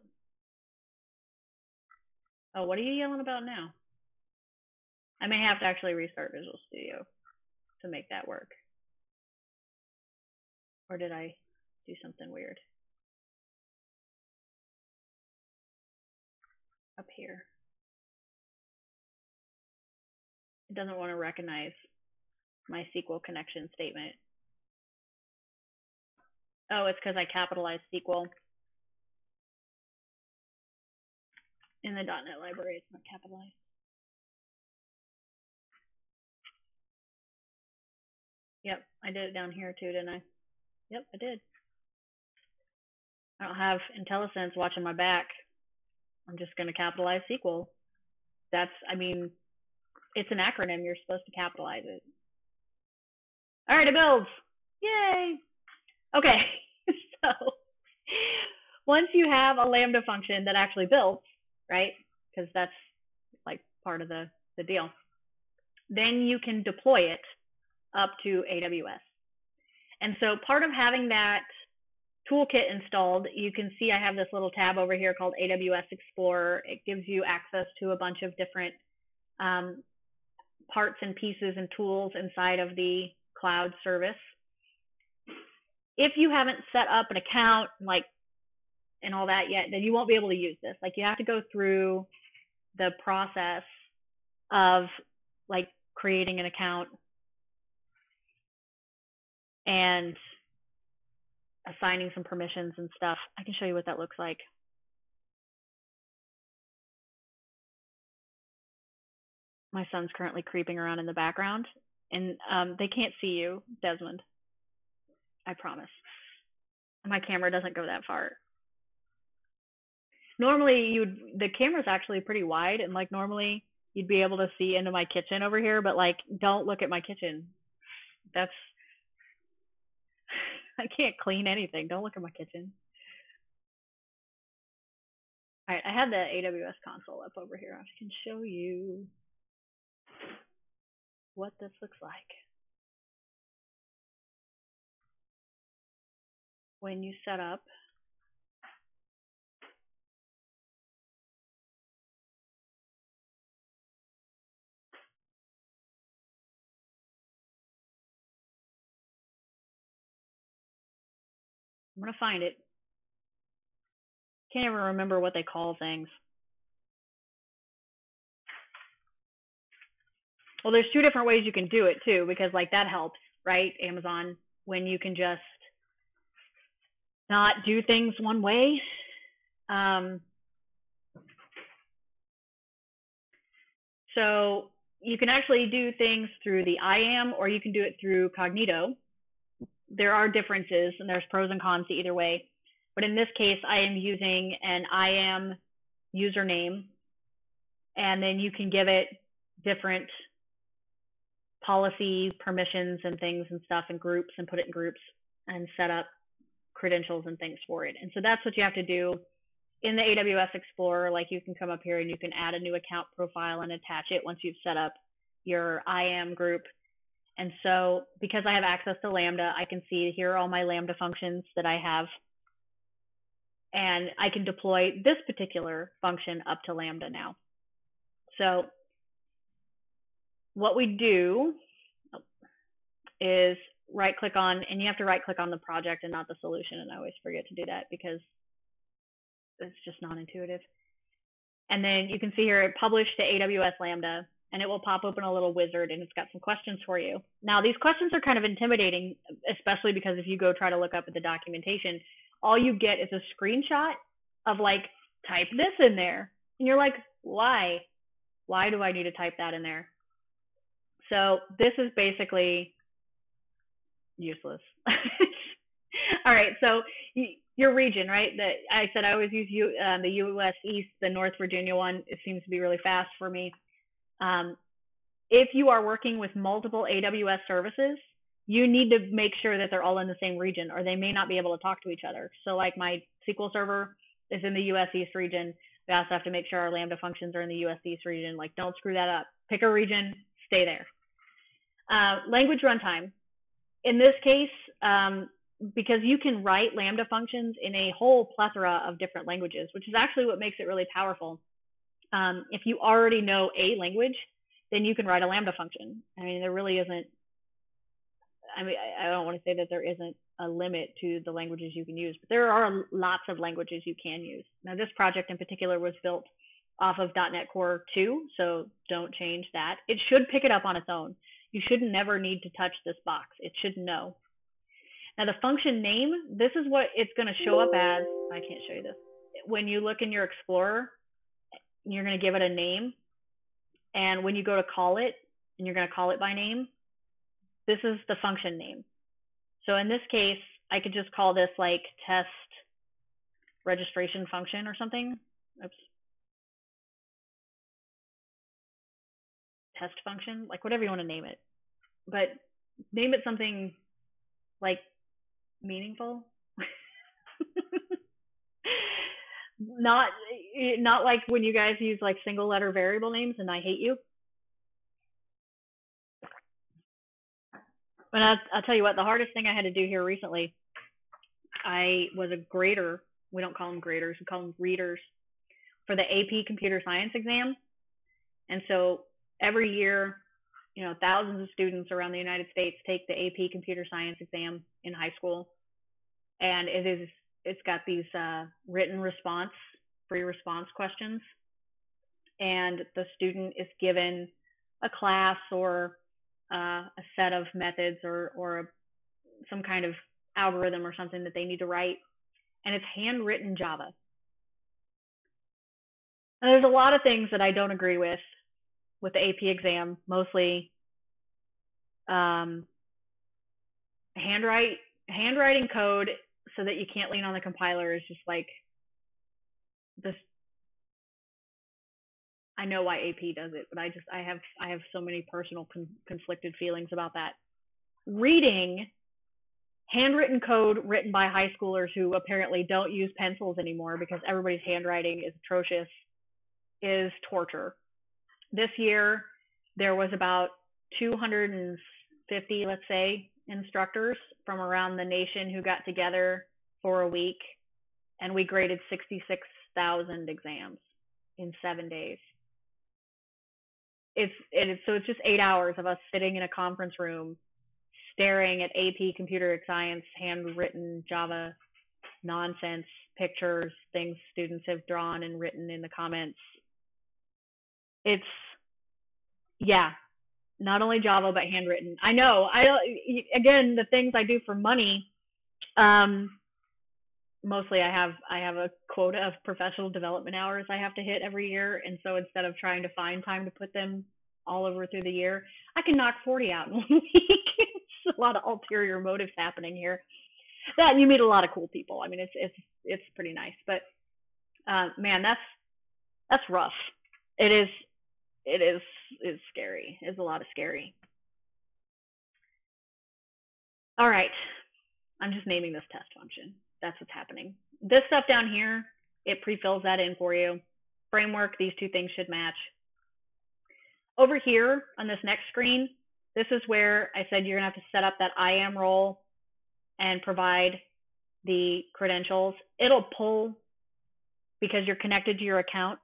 Oh, what are you yelling about now? I may have to actually restart Visual Studio to make that work. Or did I do something weird? Up here. It doesn't want to recognize my SQL connection statement. Oh, it's because I capitalized SQL in the .NET library. It's not capitalized. Yep, I did it down here too, didn't I? Yep, I did. I don't have IntelliSense watching my back. I'm just going to capitalize SQL. That's, I mean, it's an acronym. You're supposed to capitalize it. All right, it builds. Yay. Okay, so once you have a Lambda function that actually builds, right, because that's like part of the deal, then you can deploy it up to AWS. And so part of having that toolkit installed, you can see I have this little tab over here called AWS Explorer. It gives you access to a bunch of different parts and pieces and tools inside of the cloud service. If you haven't set up an account like and all that yet, then you won't be able to use this. Like, you have to go through the process of like creating an account and assigning some permissions and stuff. I can show you what that looks like. My son's currently creeping around in the background, and they can't see you, Desmond. I promise. My camera doesn't go that far. Normally, the camera's actually pretty wide, and like normally you'd be able to see into my kitchen over here, but like, don't look at my kitchen. That's, I can't clean anything. Don't look at my kitchen. All right, I had the AWS console up over here. I can show you what this looks like when you set up. I'm going to find it. Can't ever remember what they call things. Well, there's two different ways you can do it too, because like that helps, right? Amazon, when you can just not do things one way. So you can actually do things through the IAM, or you can do it through Cognito. There are differences, and there's pros and cons to either way. But in this case, I am using an IAM username, and then you can give it different policy permissions and things and stuff and groups, and put it in groups and set up credentials and things for it. And so that's what you have to do in the AWS Explorer. Like, you can come up here and you can add a new account profile and attach it once you've set up your IAM group. And so because I have access to Lambda, I can see here are all my Lambda functions that I have. And I can deploy this particular function up to Lambda now. So what we do is right-click on, and you have to right-click on the project and not the solution. And I always forget to do that because it's just non-intuitive. And then you can see here, it published to AWS Lambda, and it will pop open a little wizard, and it's got some questions for you. Now, these questions are kind of intimidating, especially because if you go try to look up at the documentation, all you get is a screenshot of like, type this in there. And you're like, why? Why do I need to type that in there? So this is basically useless. All right, so your region, right? That I said I always use the U.S. East, the North Virginia one. It seems to be really fast for me. If you are working with multiple AWS services, you need to make sure that they're all in the same region, or they may not be able to talk to each other. So like my SQL server is in the US East region. We also have to make sure our Lambda functions are in the US East region. Like, don't screw that up. Pick a region, stay there. Language runtime. In this case, because you can write Lambda functions in a whole plethora of different languages, which is actually what makes it really powerful. If you already know a language, then you can write a Lambda function. I mean, there really isn't, I mean, I don't want to say that there isn't a limit to the languages you can use, but there are lots of languages you can use. Now, this project in particular was built off of .NET Core 2, so don't change that. It should pick it up on its own. You should never need to touch this box. It should know. Now, the function name, this is what it's going to show up as. I can't show you this. When you look in your Explorer, you're going to give it a name. And when you go to call it, and you're going to call it by name, this is the function name. So in this case, I could just call this like test registration function or something. Oops. Test function, like whatever you want to name it. But name it something like meaningful. Not like when you guys use like single letter variable names and I hate you. But I'll tell you what, the hardest thing I had to do here recently, I was a grader. We don't call them graders, we call them readers for the AP Computer Science exam. And so every year, you know, thousands of students around the United States take the AP Computer Science exam in high school. And it's got these written response, free response questions. And the student is given a class or a set of methods or some kind of algorithm or something that they need to write. And it's handwritten Java. And there's a lot of things that I don't agree with the AP exam, mostly handwriting code so that you can't lean on the compiler is just like this. I know why AP does it, but I have so many personal conflicted feelings about that. Reading handwritten code written by high schoolers who apparently don't use pencils anymore because everybody's handwriting is atrocious is torture. This year, there was about 250, let's say, instructors from around the nation who got together for a week, and we graded 66,000 exams in 7 days. So it's just 8 hours of us sitting in a conference room staring at AP Computer Science handwritten Java nonsense, pictures, things students have drawn and written in the comments. It's, yeah, not only Java, but handwritten. I know, again, the things I do for money, mostly I have a quota of professional development hours I have to hit every year. And so instead of trying to find time to put them all over through the year, I can knock 40 out in 1 week. It's a lot of ulterior motives happening here. That, and you meet a lot of cool people. I mean, it's pretty nice, but man, that's rough. It's scary. It's a lot of scary. All right, I'm just naming this test function. That's what's happening. This stuff down here, it pre-fills that in for you. Framework, these two things should match. Over here on this next screen, this is where I said you're gonna have to set up that IAM role and provide the credentials. It'll pull, because you're connected to your account,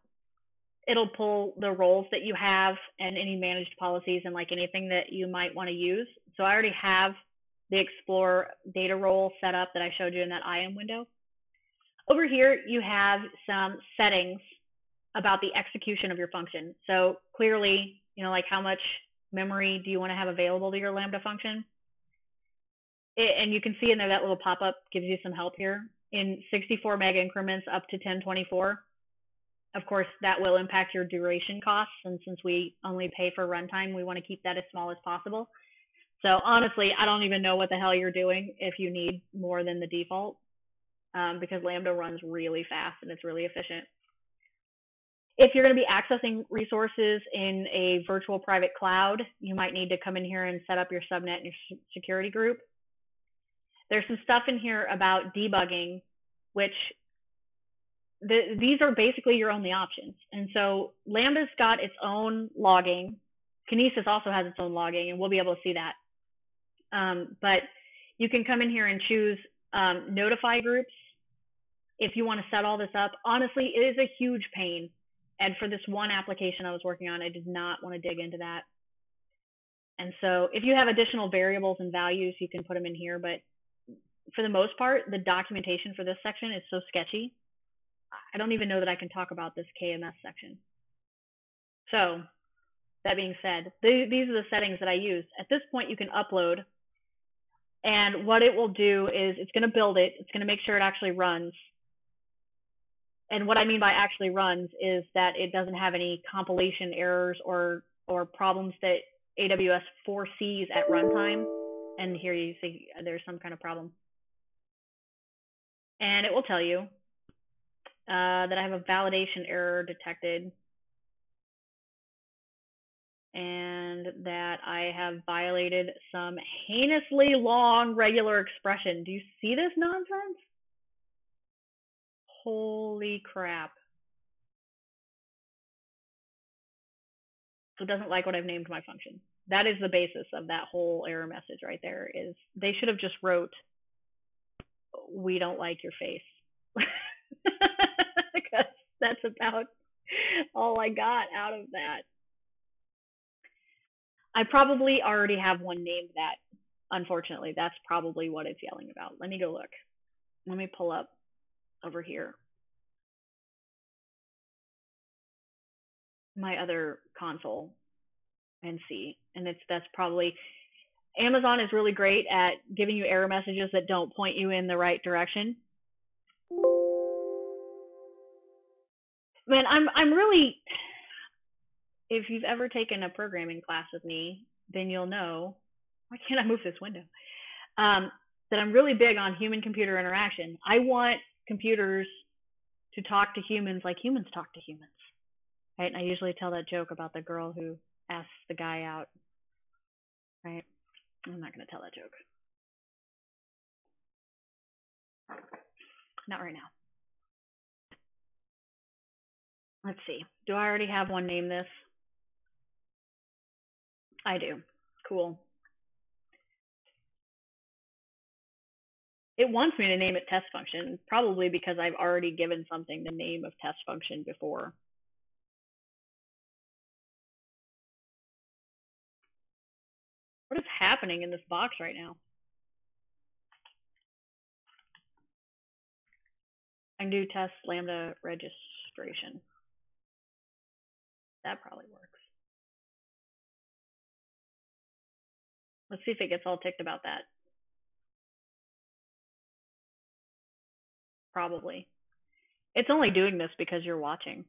it'll pull the roles that you have and any managed policies and like anything that you might want to use. So I already have the Explore data role set up that I showed you in that IAM window. Over here, you have some settings about the execution of your function. So clearly, you know, like how much memory do you want to have available to your Lambda function? And you can see in there that little pop-up gives you some help here. In 64 meg increments up to 1024. Of course, that will impact your duration costs. And since we only pay for runtime, we want to keep that as small as possible. So honestly, I don't even know what the hell you're doing if you need more than the default. because Lambda runs really fast and it's really efficient. If you're going to be accessing resources in a virtual private cloud, you might need to come in here and set up your subnet and your security group. There's some stuff in here about debugging, which these are basically your only options. And so Lambda's got its own logging. Kinesis also has its own logging, and we'll be able to see that. But you can come in here and choose notify groups if you want to set all this up. Honestly, it is a huge pain. And for this one application I was working on, I did not want to dig into that. And so if you have additional variables and values, you can put them in here. But for the most part, the documentation for this section is so sketchy. I don't even know that I can talk about this KMS section. So that being said, these are the settings that I use. At this point, you can upload. And what it will do is it's going to build it. It's going to make sure it actually runs. And what I mean by actually runs is that it doesn't have any compilation errors or problems that AWS foresees at runtime. And here you see there's some kind of problem. And it will tell you that I have a validation error detected and that I have violated some heinously long regular expression. Do you see this nonsense? Holy crap. So it doesn't like what I've named my function. That is the basis of that whole error message right there. Is they should have just wrote, we don't like your face. Because that's about all I got out of that. I probably already have one named that. Unfortunately, that's probably what it's yelling about. Let me go look. Let me pull up over here my other console and see. And that's probably, Amazon is really great at giving you error messages that don't point you in the right direction. Man, I'm really, if you've ever taken a programming class with me, then you'll know, why can't I move this window? That I'm really big on human-computer interaction. I want computers to talk to humans like humans talk to humans. Right? And I usually tell that joke about the girl who asks the guy out. Right? I'm not going to tell that joke. Not right now. Let's see. Do I already have one named this? I do. Cool. It wants me to name it test function, probably because I've already given something the name of test function before. What is happening in this box right now? I can do test Lambda registration. That probably works. Let's see if it gets all ticked about that. Probably. It's only doing this because you're watching.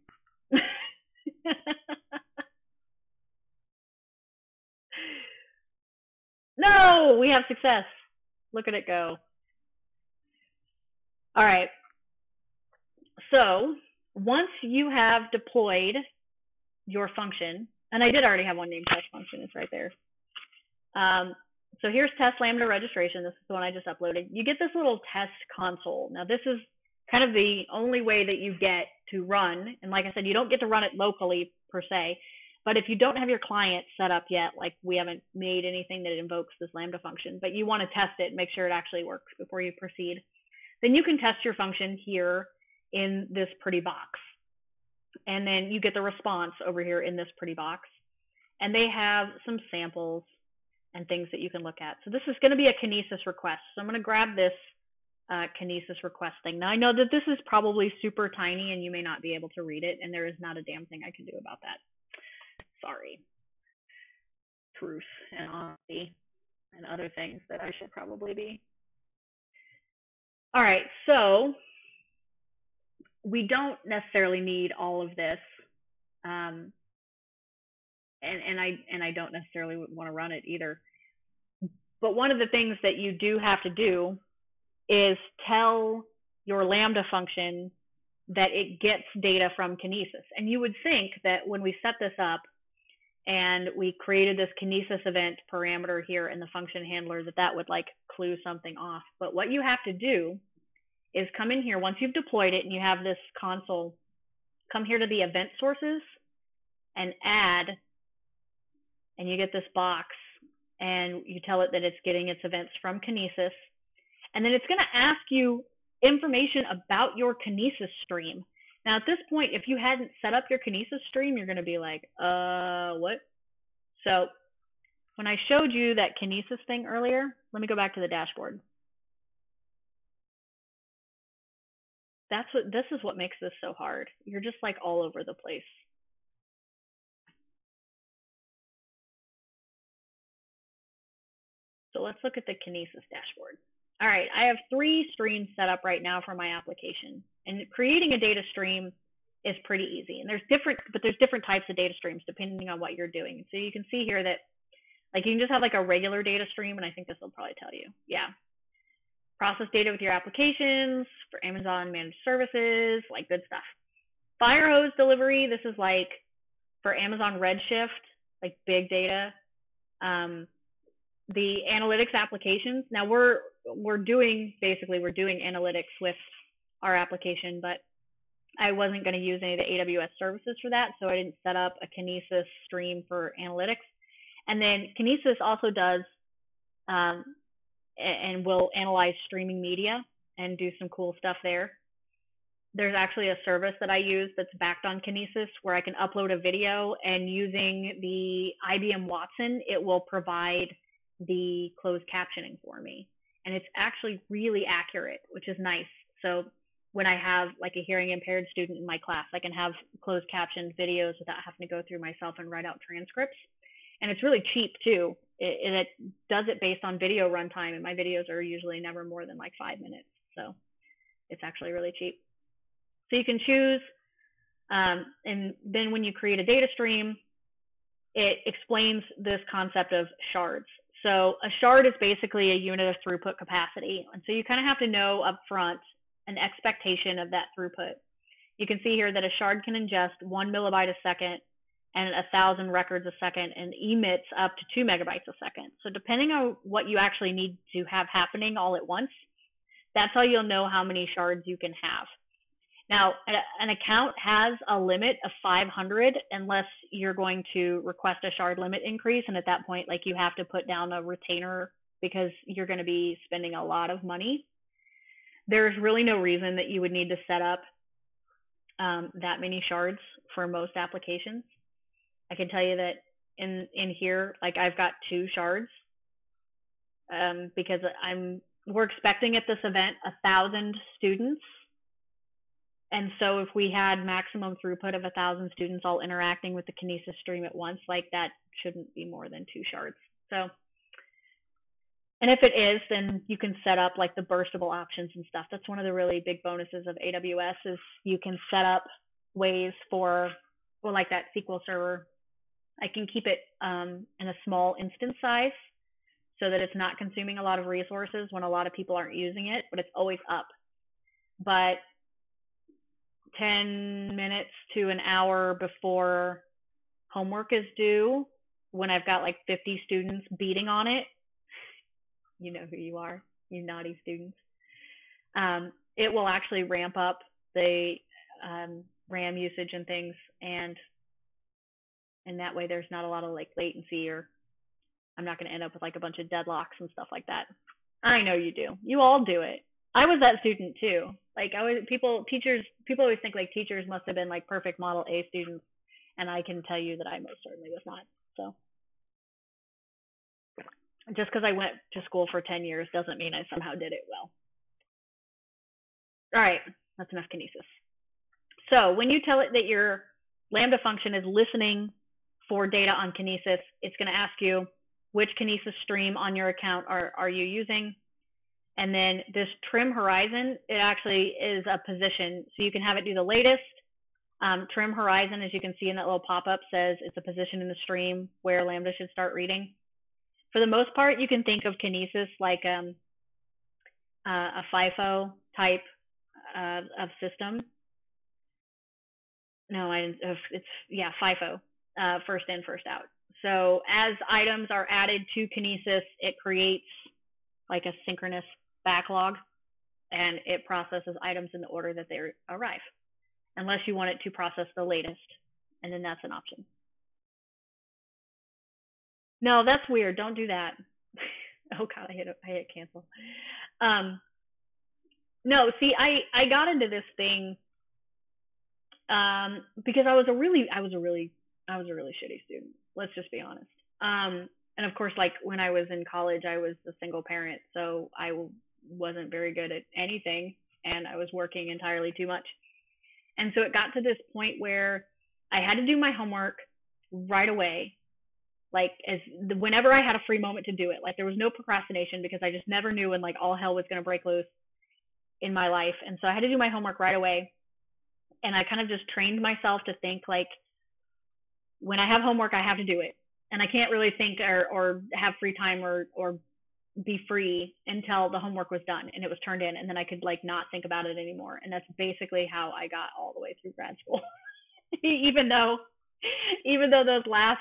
No, we have success. Look at it go. All right. So once you have deployed your function, and I did already have one named test function, it's right there. So here's test Lambda registration. This is the one I just uploaded. You get this little test console. Now this is kind of the only way that you get to run. And like I said, you don't get to run it locally per se, but if you don't have your client set up yet, like we haven't made anything that invokes this Lambda function, but you want to test it, make sure it actually works before you proceed, then you can test your function here in this pretty box. And then you get the response over here in this pretty box. And they have some samples and things that you can look at. So this is going to be a Kinesis request. So I'm going to grab this Kinesis request thing. Now I know that this is probably super tiny and you may not be able to read it, and there is not a damn thing I can do about that. Sorry. Truth and honesty and other things that I should probably be. All right, so we don't necessarily need all of this, and I don't necessarily want to run it either. But one of the things that you do have to do is tell your Lambda function that it gets data from Kinesis. And you would think that when we set this up and we created this Kinesis event parameter here in the function handler, that would like clue something off. But what you have to do is come in here once you've deployed it and you have this console, come here to the event sources and add, and you get this box and you tell it that it's getting its events from Kinesis. And then it's going to ask you information about your Kinesis stream. Now, at this point, if you hadn't set up your Kinesis stream, you're going to be like, what? So when I showed you that Kinesis thing earlier, let me go back to the dashboard. This is what makes this so hard. You're just like all over the place. So let's look at the Kinesis dashboard. All right, I have 3 streams set up right now for my application. And creating a data stream is pretty easy. And there's different types of data streams depending on what you're doing. So you can see here that like you can just have like a regular data stream, and I think this will probably tell you. Yeah. Process data with your applications for Amazon managed services, like good stuff. Firehose delivery, this is like for Amazon Redshift, like big data. The analytics applications. Now we're doing analytics with our application, but I wasn't going to use any of the AWS services for that, so I didn't set up a Kinesis stream for analytics. And then Kinesis also does and will analyze streaming media and do some cool stuff there. There's actually a service that I use that's backed on Kinesis where I can upload a video, and using the IBM Watson, it will provide the closed captioning for me. And it's actually really accurate, which is nice. So when I have like a hearing impaired student in my class, I can have closed captioned videos without having to go through myself and write out transcripts. And it's really cheap too. It does it based on video runtime, and my videos are usually never more than like 5 minutes. So it's actually really cheap. So you can choose, and then when you create a data stream, it explains this concept of shards. So a shard is basically a unit of throughput capacity. And so you kind of have to know up front an expectation of that throughput. You can see here that a shard can ingest 1 megabyte a second and 1,000 records a second, and emits up to 2 megabytes a second. So depending on what you actually need to have happening all at once, that's how you'll know how many shards you can have. Now, an account has a limit of 500 unless you're going to request a shard limit increase. And at that point, like you have to put down a retainer because you're going to be spending a lot of money. There's really no reason that you would need to set up that many shards for most applications. I can tell you that in here, like I've got 2 shards because we're expecting at this event 1,000 students. And so if we had maximum throughput of 1,000 students all interacting with the Kinesis stream at once, like that shouldn't be more than 2 shards. So, and if it is, then you can set up like the burstable options and stuff. That's one of the really big bonuses of AWS is you can set up ways for, well, like that SQL server. I can keep it in a small instance size so that it's not consuming a lot of resources when a lot of people aren't using it, but it's always up. But 10 minutes to an hour before homework is due, when I've got like 50 students beating on it, you know who you are, you naughty students, it will actually ramp up the RAM usage and things, and that way there's not a lot of like latency, or I'm not going to end up with like a bunch of deadlocks and stuff like that. I know you do. You all do it. I was that student too. Like people always think like teachers must have been like perfect model A students, and I can tell you that I most certainly was not. So just because I went to school for 10 years doesn't mean I somehow did it well. All right, that's enough Kinesis. So when you tell it that your Lambda function is listening for data on Kinesis, it's going to ask you which Kinesis stream on your account are you using. And then this trim horizon, it actually is a position. So you can have it do the latest. Trim horizon, as you can see in that little pop-up, says it's a position in the stream where Lambda should start reading. For the most part, you can think of Kinesis like a FIFO type of system. No, I didn't. It's FIFO, first in, first out. So as items are added to Kinesis, it creates like a synchronous backlog, and it processes items in the order that they arrive, unless you want it to process the latest, and then that's an option. No, that's weird. Don't do that. Oh God, I hit cancel. No, see, I got into this thing because I was a really shitty student. Let's just be honest. And of course, like when I was in college, I was a single parent, so I wasn't very good at anything, and I was working entirely too much. And so it got to this point where I had to do my homework right away, like whenever I had a free moment to do it. Like there was no procrastination because I just never knew when like all hell was going to break loose in my life. And so I had to do my homework right away. And I kind of just trained myself to think like, when I have homework, I have to do it. And I can't really think or have free time or be free until the homework was done and it was turned in, and then I could like not think about it anymore. And that's basically how I got all the way through grad school. even though those last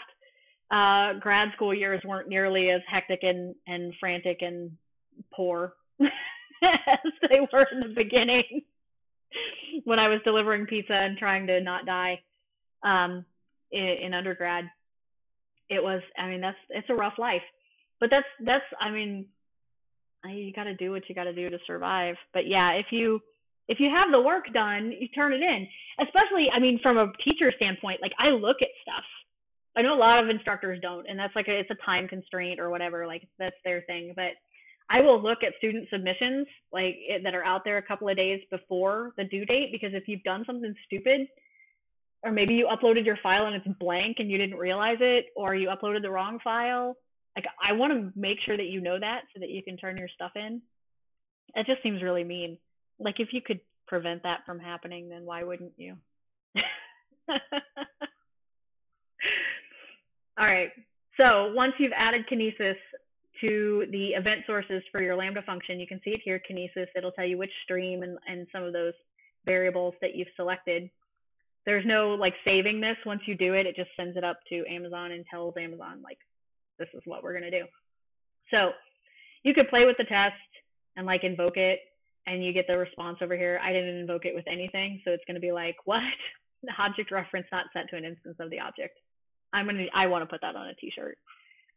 grad school years weren't nearly as hectic and frantic and poor as they were in the beginning when I was delivering pizza and trying to not die in undergrad. It was, I mean, it's a rough life, but that's I mean, you got to do what you got to do to survive. But yeah, if you have the work done, you turn it in. Especially, I mean, from a teacher standpoint, like I look at stuff. I know a lot of instructors don't, and that's like it's a time constraint or whatever, like that's their thing. But I will look at student submissions like that are out there a couple of days before the due date, because if you've done something stupid, or maybe you uploaded your file and it's blank and you didn't realize it, or you uploaded the wrong file, like I want to make sure that you know that so that you can turn your stuff in. It just seems really mean. Like if you could prevent that from happening, then why wouldn't you? All right. So once you've added Kinesis to the event sources for your Lambda function, you can see it here, Kinesis. It'll tell you which stream and some of those variables that you've selected. There's no like saving this. Once you do it, it just sends it up to Amazon and tells Amazon like, this is what we're going to do. So you could play with the test and like invoke it, and you get the response over here. I didn't invoke it with anything, so it's going to be like, what? The object reference not set to an instance of the object. I want to put that on a t-shirt.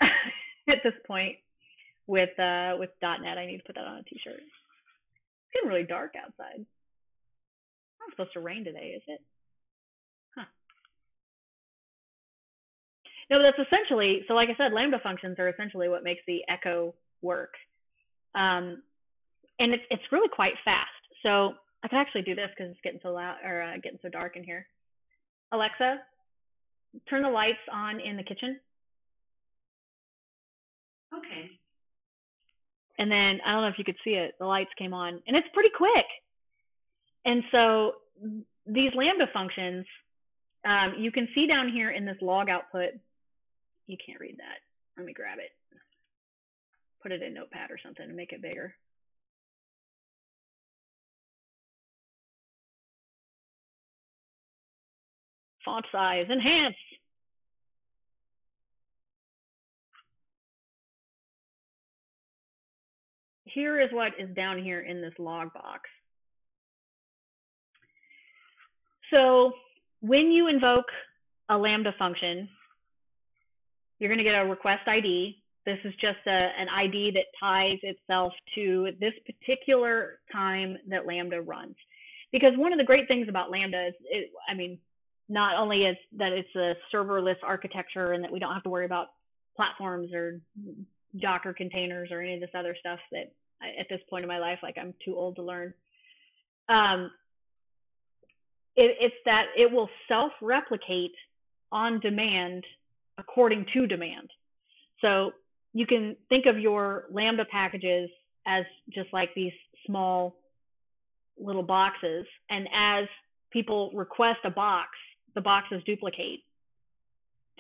At this point with .NET, I need to put that on a t-shirt. It's getting really dark outside. It's not supposed to rain today, is it? Huh. No, but that's essentially, so like I said, Lambda functions are essentially what makes the echo work. And it's really quite fast. So I can actually do this because it's getting so loud, or getting so dark in here. Alexa, turn the lights on in the kitchen. Okay. And then, I don't know if you could see it, the lights came on, and it's pretty quick. And so these Lambda functions, you can see down here in this log output, you can't read that. Let me grab it. Put it in Notepad or something and make it bigger. Font size, enhance. Here is what is down here in this log box. So when you invoke a Lambda function, you're going to get a request ID. This is just an ID that ties itself to this particular time that Lambda runs. Because one of the great things about Lambda is, I mean, not only is that it's a serverless architecture and that we don't have to worry about platforms or Docker containers or any of this other stuff that at this point in my life, like I'm too old to learn. It's that it will self-replicate on demand according to demand. So you can think of your Lambda packages as just like these small little boxes. And as people request a box, the boxes duplicate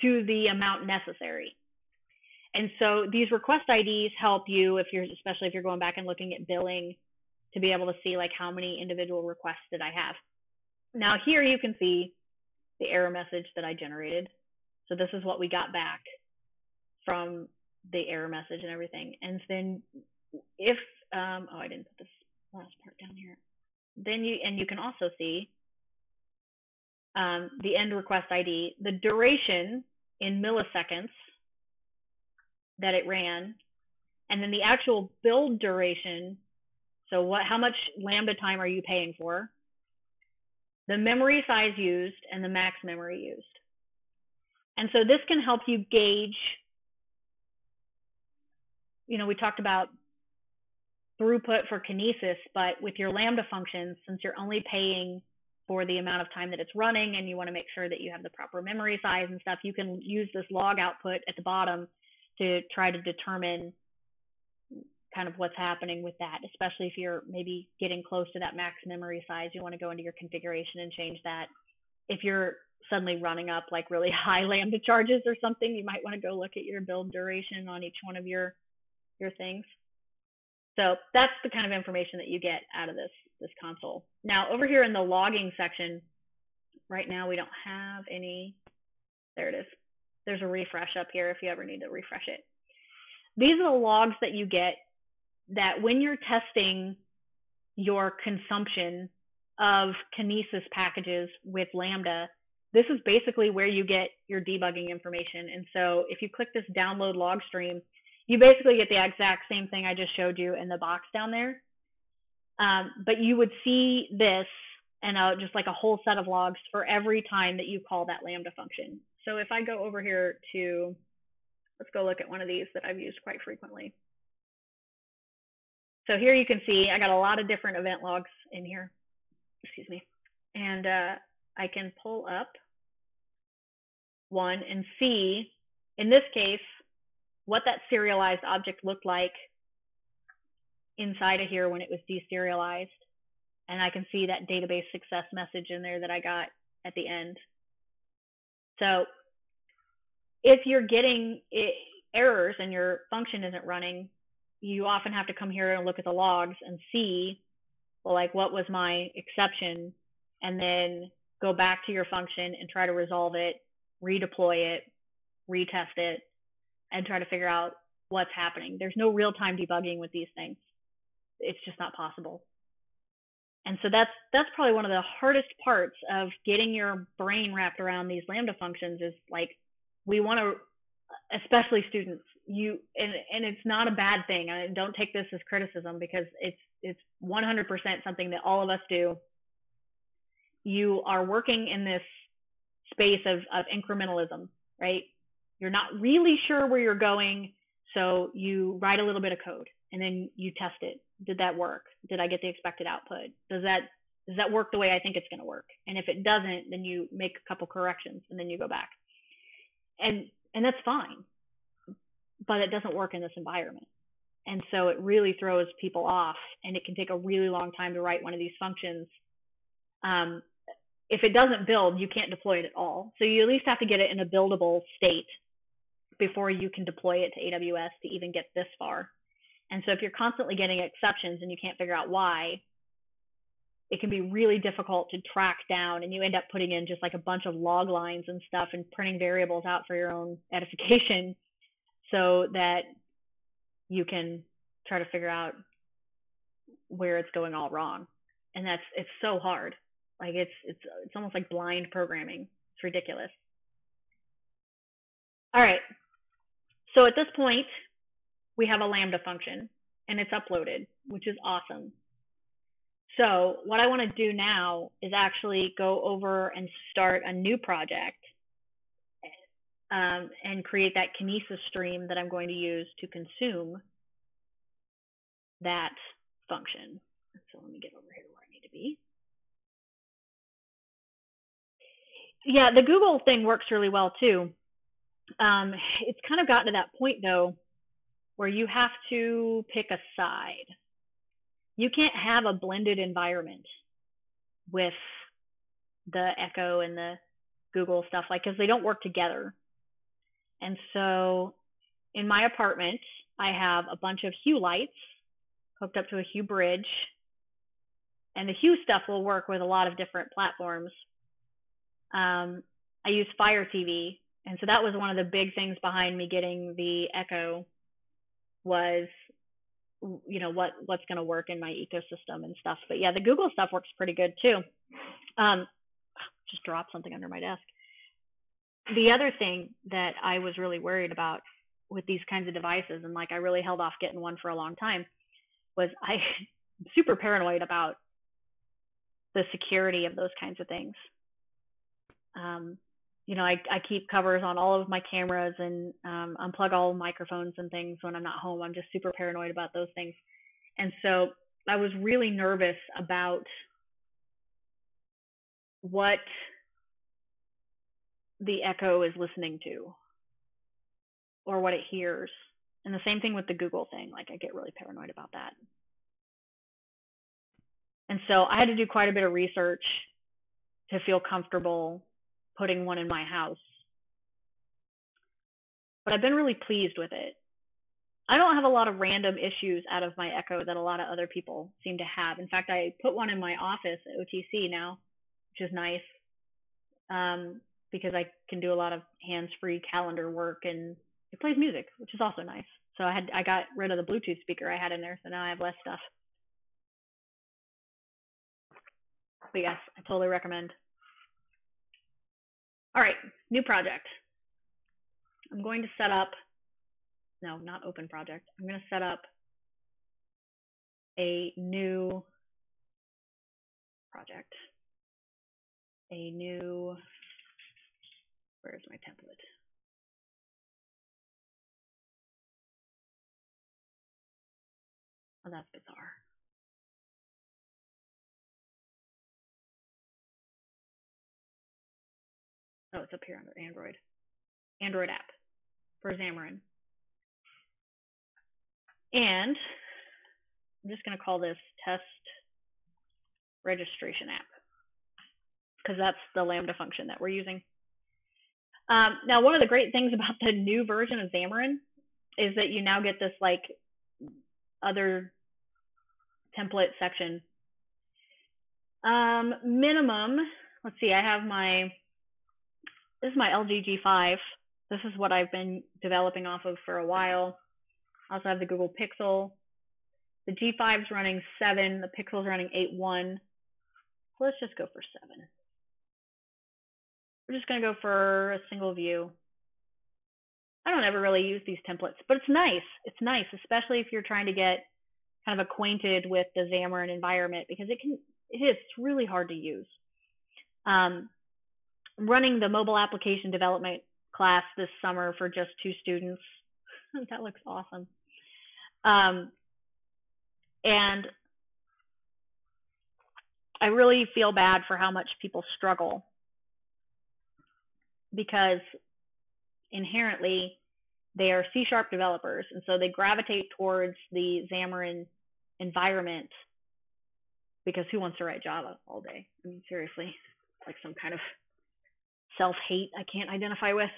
to the amount necessary. And so these request IDs help you especially if you're going back and looking at billing to be able to see like how many individual requests did I have. Now here you can see the error message that I generated. So this is what we got back from the error message and everything. And then if, oh, I didn't put this last part down here. Then you can also see the end request ID, the duration in milliseconds that it ran, and then the actual build duration. So how much Lambda time are you paying for? The memory size used and the max memory used. And so this can help you gauge, we talked about throughput for Kinesis, but with your Lambda functions, since you're only paying for the amount of time that it's running and you want to make sure that you have the proper memory size and stuff, you can use this log output at the bottom to try to determine kind of what's happening with that, especially if you're maybe getting close to that max memory size. You want to go into your configuration and change that. If you're suddenly running up like really high Lambda charges or something, you might want to go look at your build duration on each one of your things. So that's the kind of information that you get out of this console. Now over here in the logging section, right now we don't have any. There it is. There's a refresh up here if you ever need to refresh it. These are the logs that you get that when you're testing your consumption of Kinesis packages with Lambda, this is basically where you get your debugging information. And so if you click this download log stream, you basically get the exact same thing I just showed you in the box down there. But you would see this and just like a whole set of logs for every time that you call that Lambda function. So if I go over here to, let's go look at one of these that I've used quite frequently. So here you can see I got a lot of different event logs in here, excuse me. And I can pull up one and see, in this case, what that serialized object looked like inside of here when it was deserialized. And I can see that database success message in there that I got at the end. So if you're getting errors and your function isn't running, you often have to come here and look at the logs and see, well, like what was my exception, and then go back to your function and try to resolve it, redeploy it, retest it, and try to figure out what's happening. There's no real-time debugging with these things. It's just not possible. And so that's probably one of the hardest parts of getting your brain wrapped around these Lambda functions is like, we want to, especially students, and it's not a bad thing. I don't take this as criticism because it's 100% something that all of us do. You are working in this space of incrementalism, right? You're not really sure where you're going, so you write a little bit of code and then you test it. Did that work? Did I get the expected output? Does that work the way I think it's going to work? And if it doesn't, then you make a couple corrections and then you go back. And that's fine, but it doesn't work in this environment. And so it really throws people off, and it can take a really long time to write one of these functions. If it doesn't build, you can't deploy it at all. So you at least have to get it in a buildable state before you can deploy it to AWS to even get this far. And so if you're constantly getting exceptions and you can't figure out why, it can be really difficult to track down, and you end up putting in just like a bunch of log lines and stuff and printing variables out for your own edification so that you can try to figure out where it's going all wrong. And it's so hard. Like it's almost like blind programming. It's ridiculous. All right. So at this point, we have a Lambda function and it's uploaded, which is awesome. So what I want to do now is actually go over and start a new project and create that Kinesis stream that I'm going to use to consume that function. So let me get over here to where I need to be. Yeah, the Google thing works really well too. It's kind of gotten to that point though, where you have to pick a side. You can't have a blended environment with the Echo and the Google stuff, like, because they don't work together. And so in my apartment, I have a bunch of Hue lights hooked up to a Hue bridge And the Hue stuff will work with a lot of different platforms. I use Fire TV, and so that was one of the big things behind me getting the Echo was, what's going to work in my ecosystem and stuff. But yeah, the Google stuff works pretty good too. Just dropped something under my desk. The other thing that I was really worried about with these kinds of devices, and like I really held off getting one for a long time, was I'm super paranoid about the security of those kinds of things. I keep covers on all of my cameras and unplug all microphones and things when I'm not home. I'm just super paranoid about those things. And so I was really nervous about what the Echo is listening to or what it hears. And the same thing with the Google thing. Like, I get really paranoid about that. And so I had to do quite a bit of research to feel comfortable putting one in my house. But I've been really pleased with it. I don't have a lot of random issues out of my Echo that a lot of other people seem to have. In fact, I put one in my office at OTC now, which is nice, because I can do a lot of hands-free calendar work, and it plays music, which is also nice. So I got rid of the Bluetooth speaker I had in there, so now I have less stuff. But yes, I totally recommend. All right, new project. I'm going to set up, no, not open project. I'm going to set up a new project. Where's my template? Oh, that's bizarre. Oh, it's up here under Android app for Xamarin. And I'm just going to call this test registration app, because that's the Lambda function that we're using. Now, one of the great things about the new version of Xamarin is that you now get this like other template section. Minimum, let's see, I have this is my LG G5. This is what I've been developing off of for a while. I also have the Google Pixel. The G5 is running 7, the Pixel is running 8.1. So let's just go for 7. We're just going to go for a single view. I don't ever really use these templates, but it's nice. It's nice, especially if you're trying to get kind of acquainted with the Xamarin environment, because it's really hard to use. I'm running the mobile application development class this summer for just 2 students. That looks awesome. And I really feel bad for how much people struggle, because inherently they are C# developers, and so they gravitate towards the Xamarin environment, because who wants to write Java all day? I mean, seriously, it's like some kind of self-hate I can't identify with.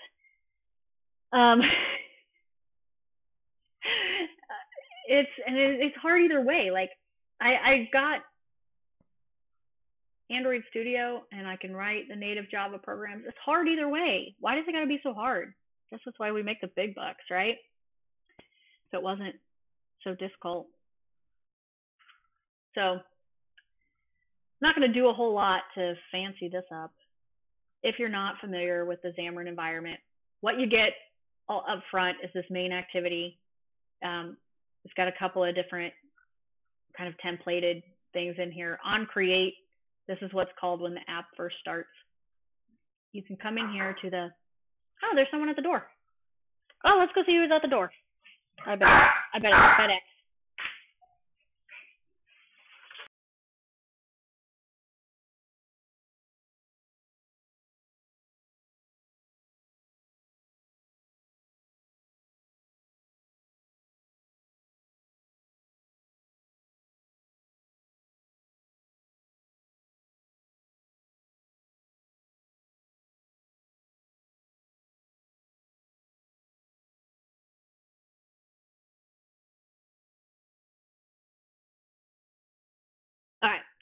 It's hard either way. Like, I got Android Studio and I can write the native Java programs. It's hard either way. Why does it got to be so hard? I guess that's why we make the big bucks, right? So it wasn't so difficult. So I'm not going to do a whole lot to fancy this up. If you're not familiar with the Xamarin environment, what you get all up front is this main activity. It's got a couple of different kind of templated things in here. On create, this is what's called when the app first starts. You can come in here to the, oh, there's someone at the door. Oh, let's go see who's at the door. I bet it's FedEx.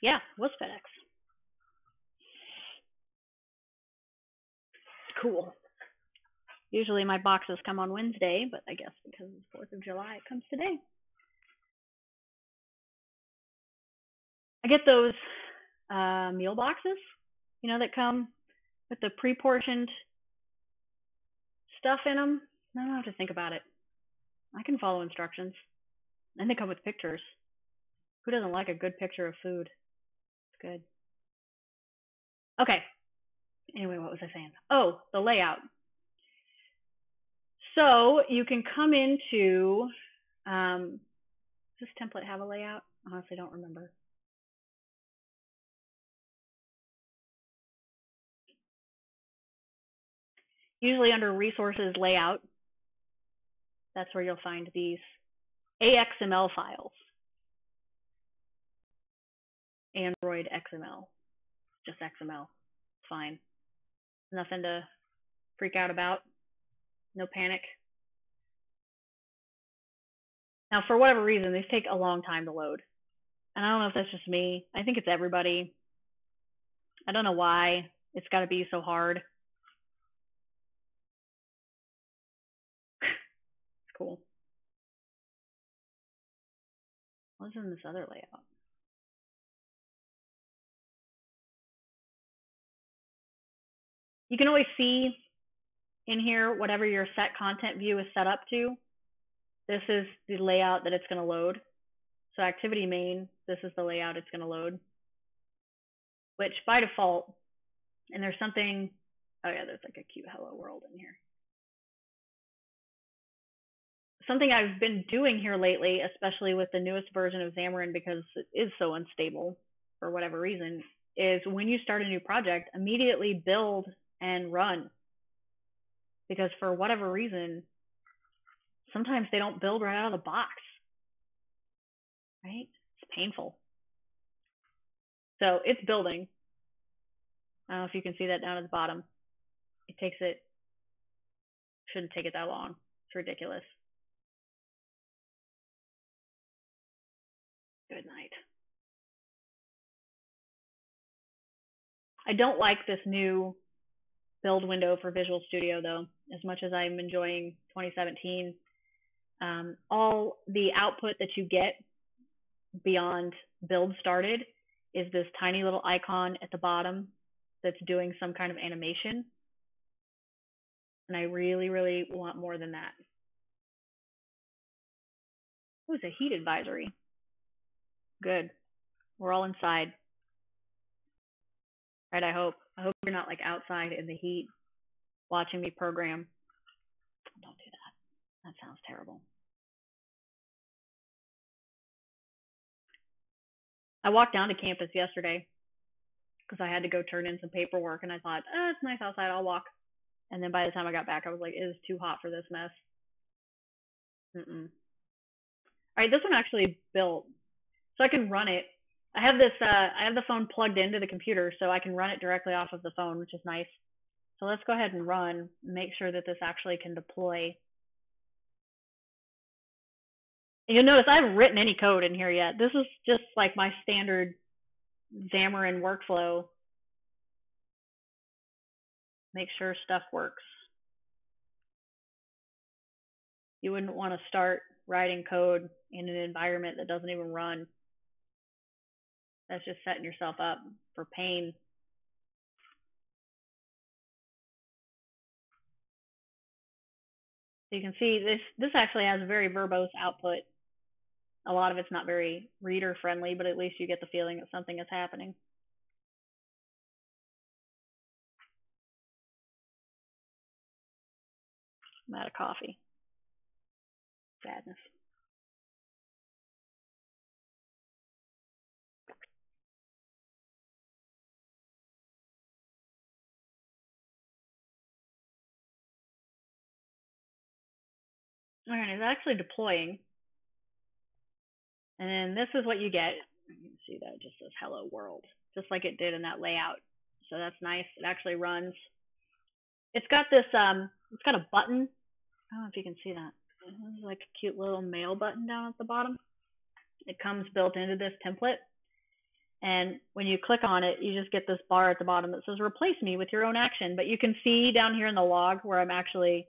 Yeah, it was FedEx. Cool. Usually my boxes come on Wednesday, but I guess because it's 4th of July, it comes today. I get those meal boxes, that come with the pre-portioned stuff in them. I don't have to think about it. I can follow instructions. And they come with pictures. Who doesn't like a good picture of food? It's good. Okay. Anyway, what was I saying? Oh, the layout. So you can come into, does this template have a layout? I honestly don't remember. Usually under resources layout, that's where you'll find these AXML files. Android XML, just XML, fine. Nothing to freak out about, no panic. Now, for whatever reason, these take a long time to load. And I don't know if that's just me. I think it's everybody. I don't know why it's got to be so hard. It's cool. What's in this other layout? You can always see in here whatever your set content view is set up to. This is the layout that it's going to load. So activity main, this is the layout it's going to load. Which by default, and there's something, oh yeah, there's like a cute hello world in here. Something I've been doing here lately, especially with the newest version of Xamarin, because it is so unstable for whatever reason, is when you start a new project, immediately build and run. Because for whatever reason, sometimes they don't build right out of the box. Right? It's painful. So it's building. I don't know if you can see that down at the bottom. Shouldn't take it that long. It's ridiculous. Good night. I don't like this new build window for Visual Studio though, as much as I'm enjoying 2017. All the output that you get beyond build started is this tiny little icon at the bottom that's doing some kind of animation. And I really, really want more than that. Oh, it's a heat advisory. Good. We're all inside. Right, I hope. I hope you're not like outside in the heat watching me program. Don't do that. That sounds terrible. I walked down to campus yesterday because I had to go turn in some paperwork, and I thought, it's nice outside, I'll walk. And then by the time I got back, I was like, it is too hot for this mess. All right, this one actually built, so I can run it. I have the phone plugged into the computer, so I can run it directly off of the phone, which is nice. So let's go ahead and run, make sure that this actually can deploy. And you'll notice I haven't written any code in here yet. This is just like my standard Xamarin workflow. Make sure stuff works. You wouldn't want to start writing code in an environment that doesn't even run. That's just setting yourself up for pain. So you can see this actually has a very verbose output. A lot of it's not very reader friendly, but at least you get the feeling that something is happening. I'm out of coffee. Sadness. All right, it's actually deploying. And then this is what you get. You can see that it just says hello world, just like it did in that layout. So that's nice. It actually runs. It's got this, it's got a button. I don't know if you can see that. There's like a cute little mail button down at the bottom. It comes built into this template. And when you click on it, you just get this bar at the bottom that says replace me with your own action. But you can see down here in the log where I'm actually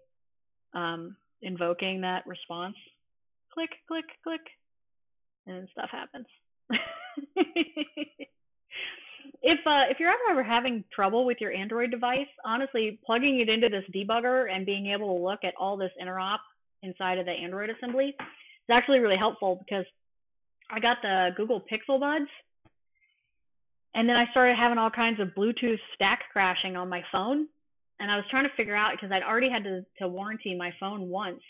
invoking that response. Click, click, click, and stuff happens. If you're ever having trouble with your Android device, honestly, plugging it into this debugger and being able to look at all this interop inside of the Android assembly is actually really helpful, because I got the Google Pixel Buds, and then I started having all kinds of Bluetooth stack crashing on my phone, and I was trying to figure out, because I'd already had to warranty my phone once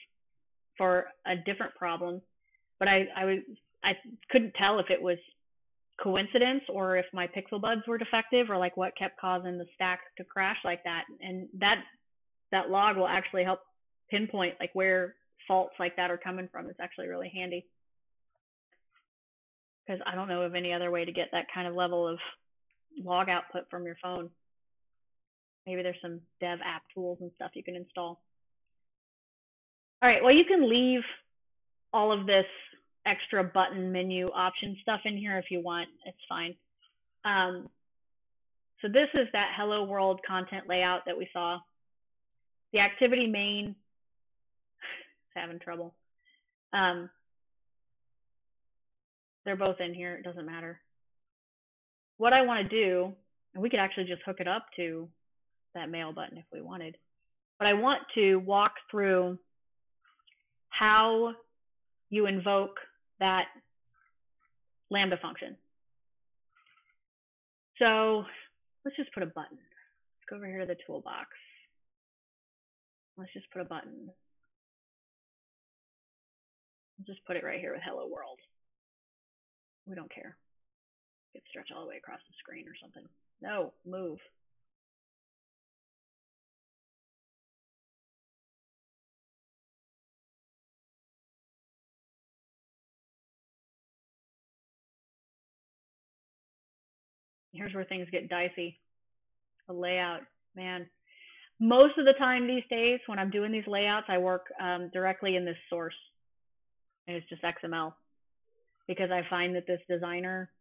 for a different problem, but I couldn't tell if it was coincidence or if my Pixel Buds were defective, or like what kept causing the stack to crash like that. And that log will actually help pinpoint like where faults like that are coming from. It's actually really handy, because I don't know of any other way to get that kind of level of log output from your phone. Maybe there's some dev app tools and stuff you can install. All right, well, you can leave all of this extra button menu option stuff in here if you want. It's fine. So this is that hello world content layout that we saw. The activity main is having trouble. They're both in here. It doesn't matter. What I want to do, and we could actually just hook it up to that mail button if we wanted, but I want to walk through how you invoke that Lambda function. So let's just put a button. Let's go over here to the toolbox. Let's just put a button. Let's just put it right here with hello world. We don't care. It stretch all the way across the screen or something. No, move. Here's where things get dicey. The layout, man. Most of the time these days when I'm doing these layouts, I work directly in this source, and it's just XML, because I find that this designer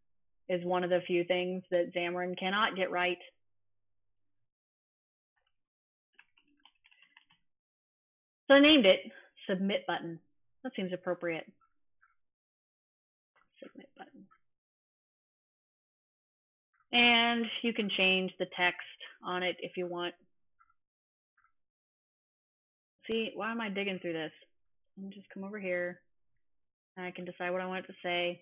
is one of the few things that Xamarin cannot get right. So I named it Submit Button. That seems appropriate. Submit Button. And you can change the text on it if you want. See, why am I digging through this? Let me just come over here, and I can decide what I want it to say.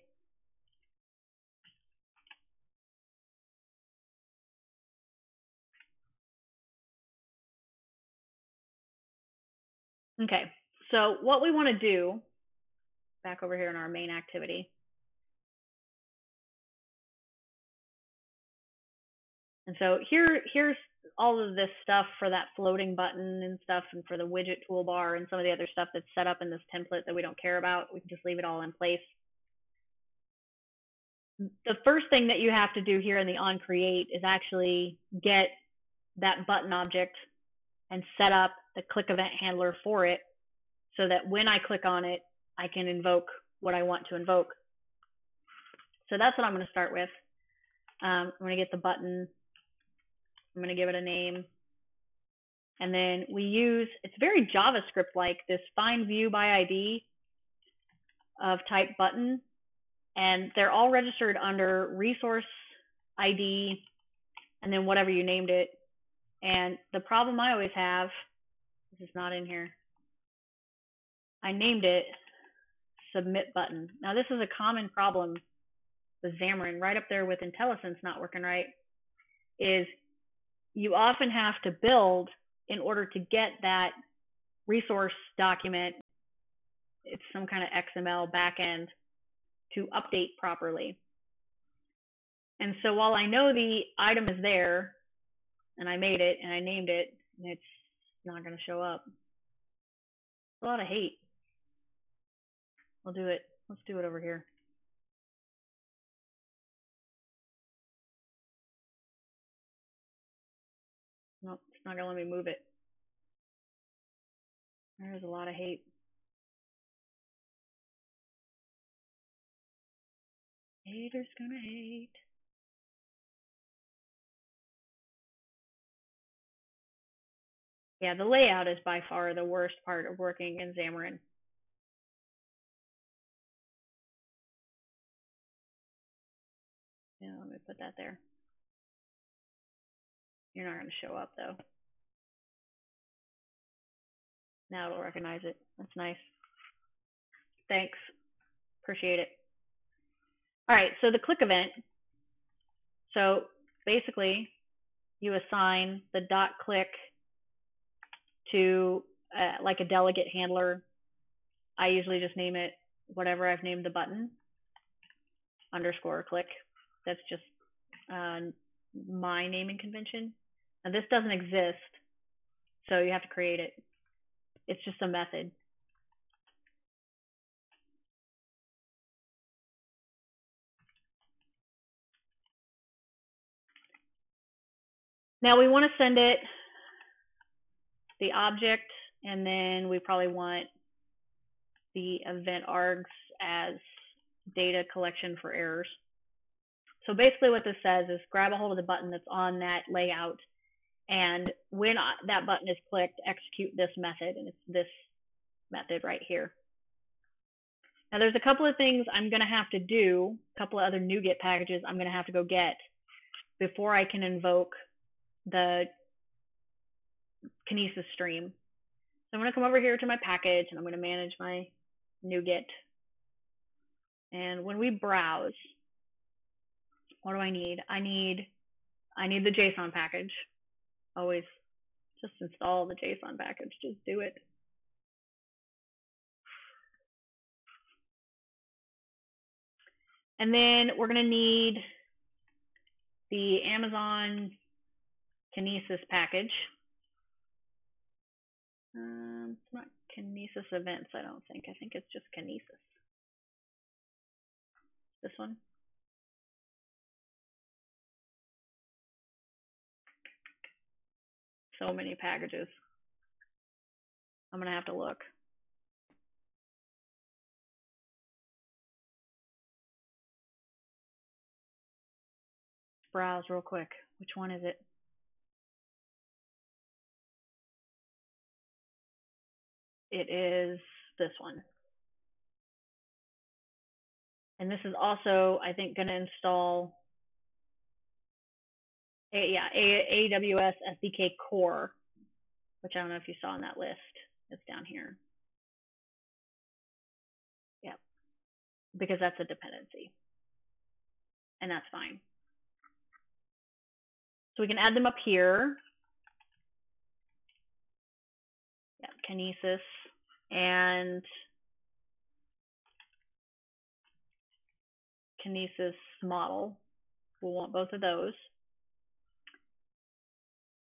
Okay, so what we want to do, back over here in our main activity, and so here's all of this stuff for that floating button and stuff, and for the widget toolbar and some of the other stuff that's set up in this template that we don't care about. We can just leave it all in place. The first thing that you have to do here in the onCreate is actually get that button object and set up the click event handler for it, so that when I click on it, I can invoke what I want to invoke. So that's what I'm going to start with. I'm going to get the button. I'm going to give it a name. And then we use, it's very JavaScript-like, this find view by ID of type button. And they're all registered under resource ID and then whatever you named it. And the problem I always have, this is not in here, I named it Submit Button. Now this is a common problem with Xamarin, right up there with IntelliSense not working right, is you often have to build in order to get that resource document. It's some kind of XML backend to update properly. And so while I know the item is there, and I made it and I named it, and it's not going to show up. A lot of hate. We'll do it. Let's do it over here. Nope, it's not going to let me move it. There's a lot of hate. Haters gonna hate. Yeah, the layout is by far the worst part of working in Xamarin. Yeah, let me put that there. You're not going to show up though. Now it'll recognize it. That's nice. Thanks. Appreciate it. All right, so the click event. So basically, you assign the dot click to like a delegate handler. I usually just name it whatever I've named the button, _click. That's just my naming convention. Now this doesn't exist, so you have to create it. It's just a method. Now we want to send it the object, and then we probably want the event args as data collection for errors. So basically what this says is grab a hold of the button that's on that layout, and when that button is clicked, execute this method, and it's this method right here. Now there's a couple of things I'm going to have to do, a couple of other NuGet packages I'm going to have to go get before I can invoke the Kinesis stream. So I'm going to come over here to my package, and I'm going to manage my NuGet. And when we browse, what do I need? I need the JSON package. Always just install the JSON package. Just do it. And then we're going to need the Amazon Kinesis package. It's not Kinesis events, I don't think. I think it's just Kinesis. This one. So many packages. I'm going to have to look. Browse real quick. Which one is it? It is this one. And this is also, I think, going to install AWS SDK Core, which I don't know if you saw on that list. It's down here. Yep. Because that's a dependency. And that's fine. So we can add them up here. Yeah, Kinesis and Kinesis model. We'll want both of those.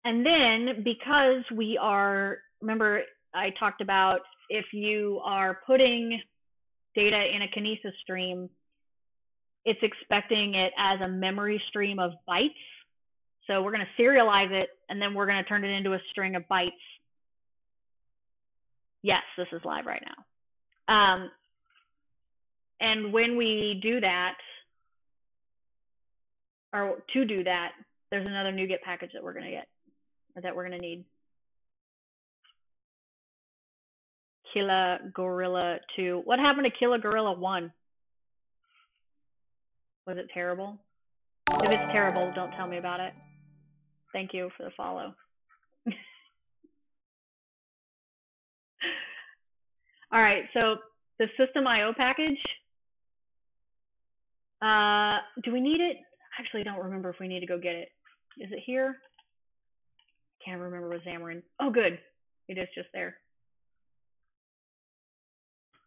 And then because we are, remember I talked about if you are putting data in a Kinesis stream, it's expecting it as a memory stream of bytes. So we're going to serialize it, and then we're going to turn it into a string of bytes. Yes, this is live right now. And when we do that, or to do that, there's another NuGet package that we're going to get, or that we're going to need. Killa Gorilla 2. What happened to Killa Gorilla 1? Was it terrible? If it's terrible, don't tell me about it. Thank you for the follow. All right, so the system IO package, do we need it? Actually, I don't remember if we need to go get it. Is it here? Can't remember with Xamarin. Oh, good. It is just there.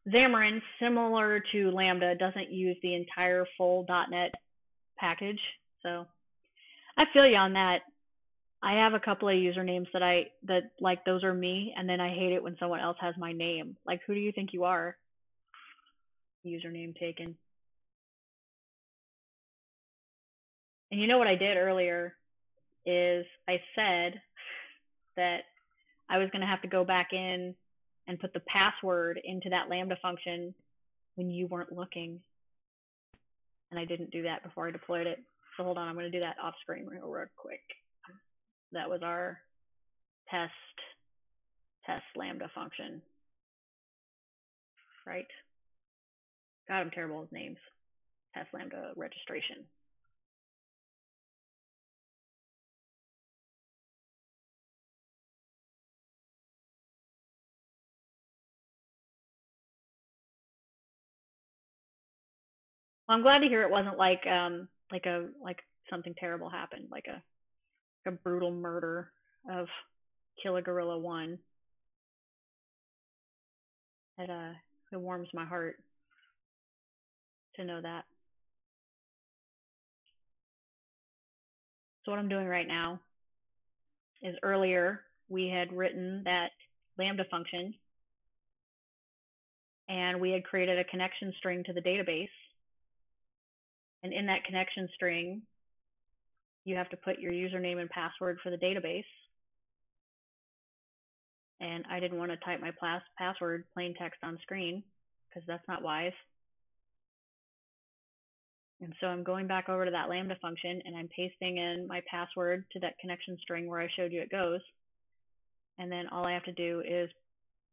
Xamarin, similar to Lambda, doesn't use the entire full .NET package. So I feel you on that. I have a couple of usernames that like those are me, and then I hate it when someone else has my name. Like, who do you think you are? Username taken. And you know what I did earlier is I said that I was going to have to go back in and put the password into that Lambda function when you weren't looking. And I didn't do that before I deployed it. So hold on, I'm going to do that off screen real quick. That was our test test Lambda function, right? God, I'm terrible with names. Test Lambda registration. Well, I'm glad to hear it wasn't like something terrible happened, like a brutal murder of Killer Gorilla 1. It warms my heart to know that. So what I'm doing right now is earlier we had written that Lambda function and we had created a connection string to the database. And in that connection string, you have to put your username and password for the database. And I didn't want to type my password plain text on screen because that's not wise. And so I'm going back over to that Lambda function and I'm pasting in my password to that connection string where I showed you it goes. And then all I have to do is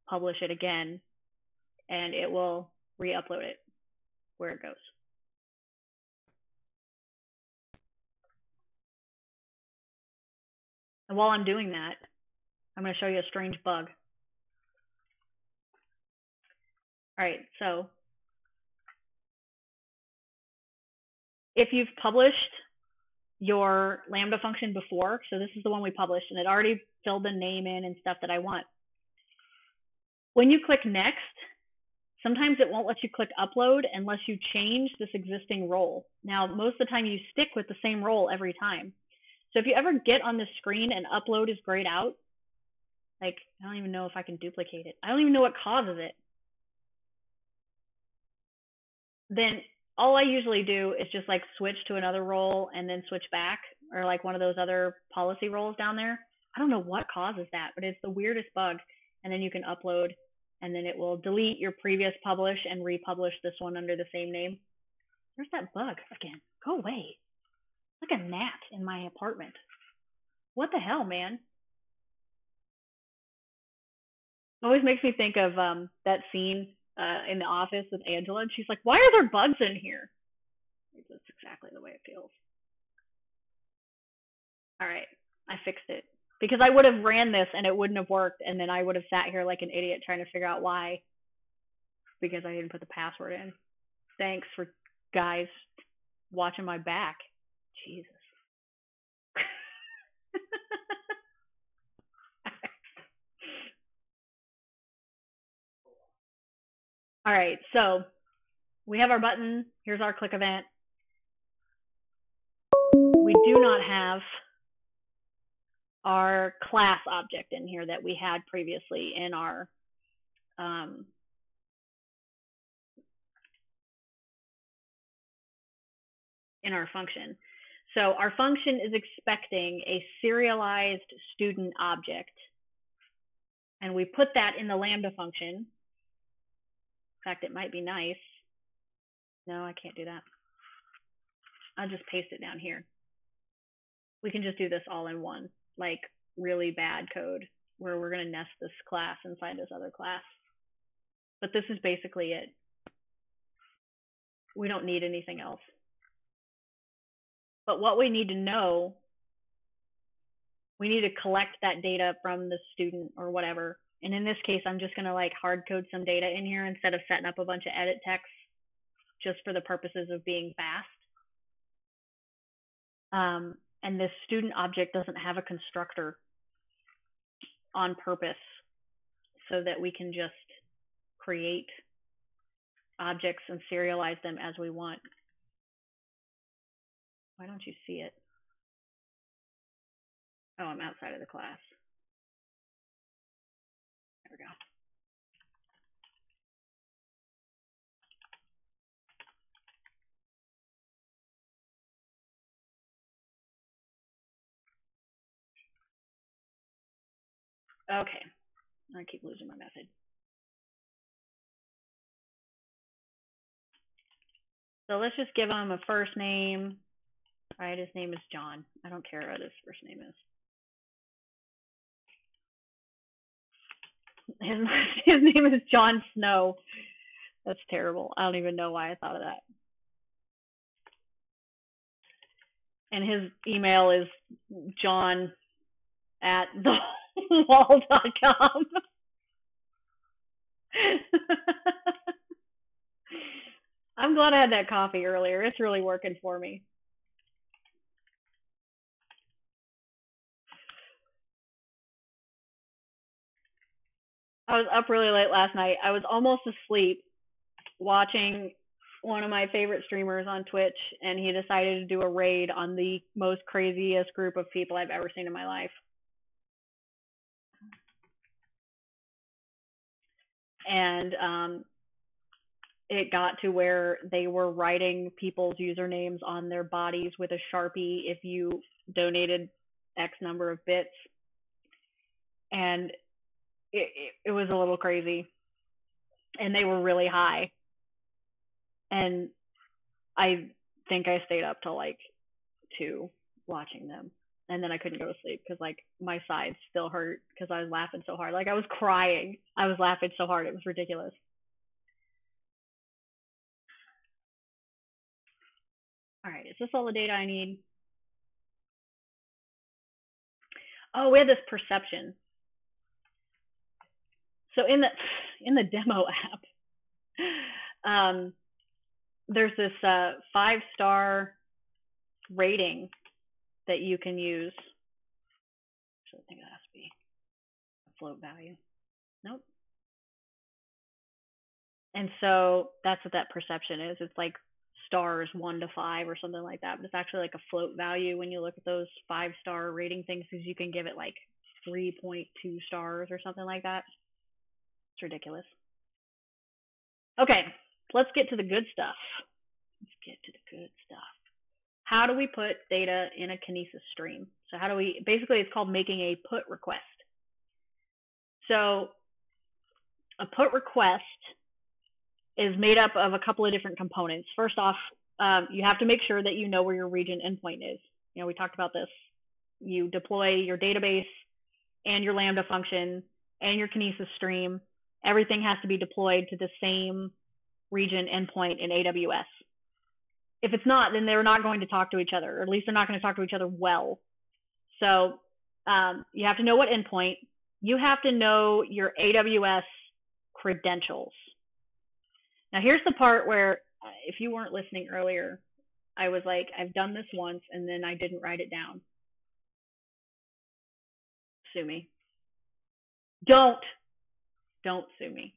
publish it again and it will re-upload it where it goes. And while I'm doing that, I'm going to show you a strange bug. All right, so if you've published your Lambda function before, so this is the one we published, and it already filled the name in and stuff that I want. When you click next, sometimes it won't let you click upload unless you change this existing role. Now, most of the time you stick with the same role every time. So if you ever get on this screen and upload is grayed out, like, I don't even know if I can duplicate it. I don't even know what causes it. Then all I usually do is just like switch to another role and then switch back, or like one of those other policy roles down there. I don't know what causes that, but it's the weirdest bug. And then you can upload and then it will delete your previous publish and republish this one under the same name. There's that bug again. Go away. Like a gnat in my apartment. What the hell, man? It always makes me think of that scene in The Office with Angela, and she's like, "Why are there bugs in here?" That's exactly the way it feels. All right, I fixed it because I would have ran this and it wouldn't have worked, and then I would have sat here like an idiot trying to figure out why because I didn't put the password in. Thanks for guys watching my back. Jesus. All right, so we have our button. Here's our click event. We do not have our class object in here that we had previously in our function. So our function is expecting a serialized student object. And we put that in the Lambda function. In fact, it might be nice. No, I can't do that. I'll just paste it down here. We can just do this all in one, like really bad code where we're going to nest this class inside this other class. But this is basically it. We don't need anything else. But what we need to know, we need to collect that data from the student or whatever. And in this case, I'm just going to like hard code some data in here instead of setting up a bunch of edit text just for the purposes of being fast. And this student object doesn't have a constructor on purpose so that we can just create objects and serialize them as we want. Why don't you see it? Oh, I'm outside of the class. There we go. Okay, I keep losing my message. So let's just give him a first name. All right, his name is John. I don't care what his first name is. His name is Jon Snow. That's terrible. I don't even know why I thought of that. And his email is john@thewall.com. I'm glad I had that coffee earlier. It's really working for me. I was up really late last night. I was almost asleep watching one of my favorite streamers on Twitch, and he decided to do a raid on the most craziest group of people I've ever seen in my life. And it got to where they were writing people's usernames on their bodies with a Sharpie if you donated X number of bits. And it was a little crazy. And they were really high. And I think I stayed up till like 2 watching them. And then I couldn't go to sleep because like my sides still hurt because I was laughing so hard. Like I was crying. I was laughing so hard. It was ridiculous. All right, is this all the data I need? Oh, we have this perception. So in the demo app, there's this 5-star rating that you can use. So I think it has to be a float value. Nope. And so that's what that perception is. It's like stars 1 to 5 or something like that, but it's actually like a float value when you look at those 5-star rating things, because you can give it like 3.2 stars or something like that. It's ridiculous. Okay, let's get to the good stuff. Let's get to the good stuff. How do we put data in a Kinesis stream? So how do we, basically it's called making a put request. So a put request is made up of a couple of different components. First off, you have to make sure that you know where your region endpoint is. You know, we talked about this. You deploy your database and your Lambda function and your Kinesis stream. Everything has to be deployed to the same region endpoint in AWS. If it's not, then they're not going to talk to each other, or at least they're not going to talk to each other well. So you have to know what endpoint. You have to know your AWS credentials. Now, here's the part where, if you weren't listening earlier, I was like, I've done this once, and then I didn't write it down. Sue me. Don't sue me.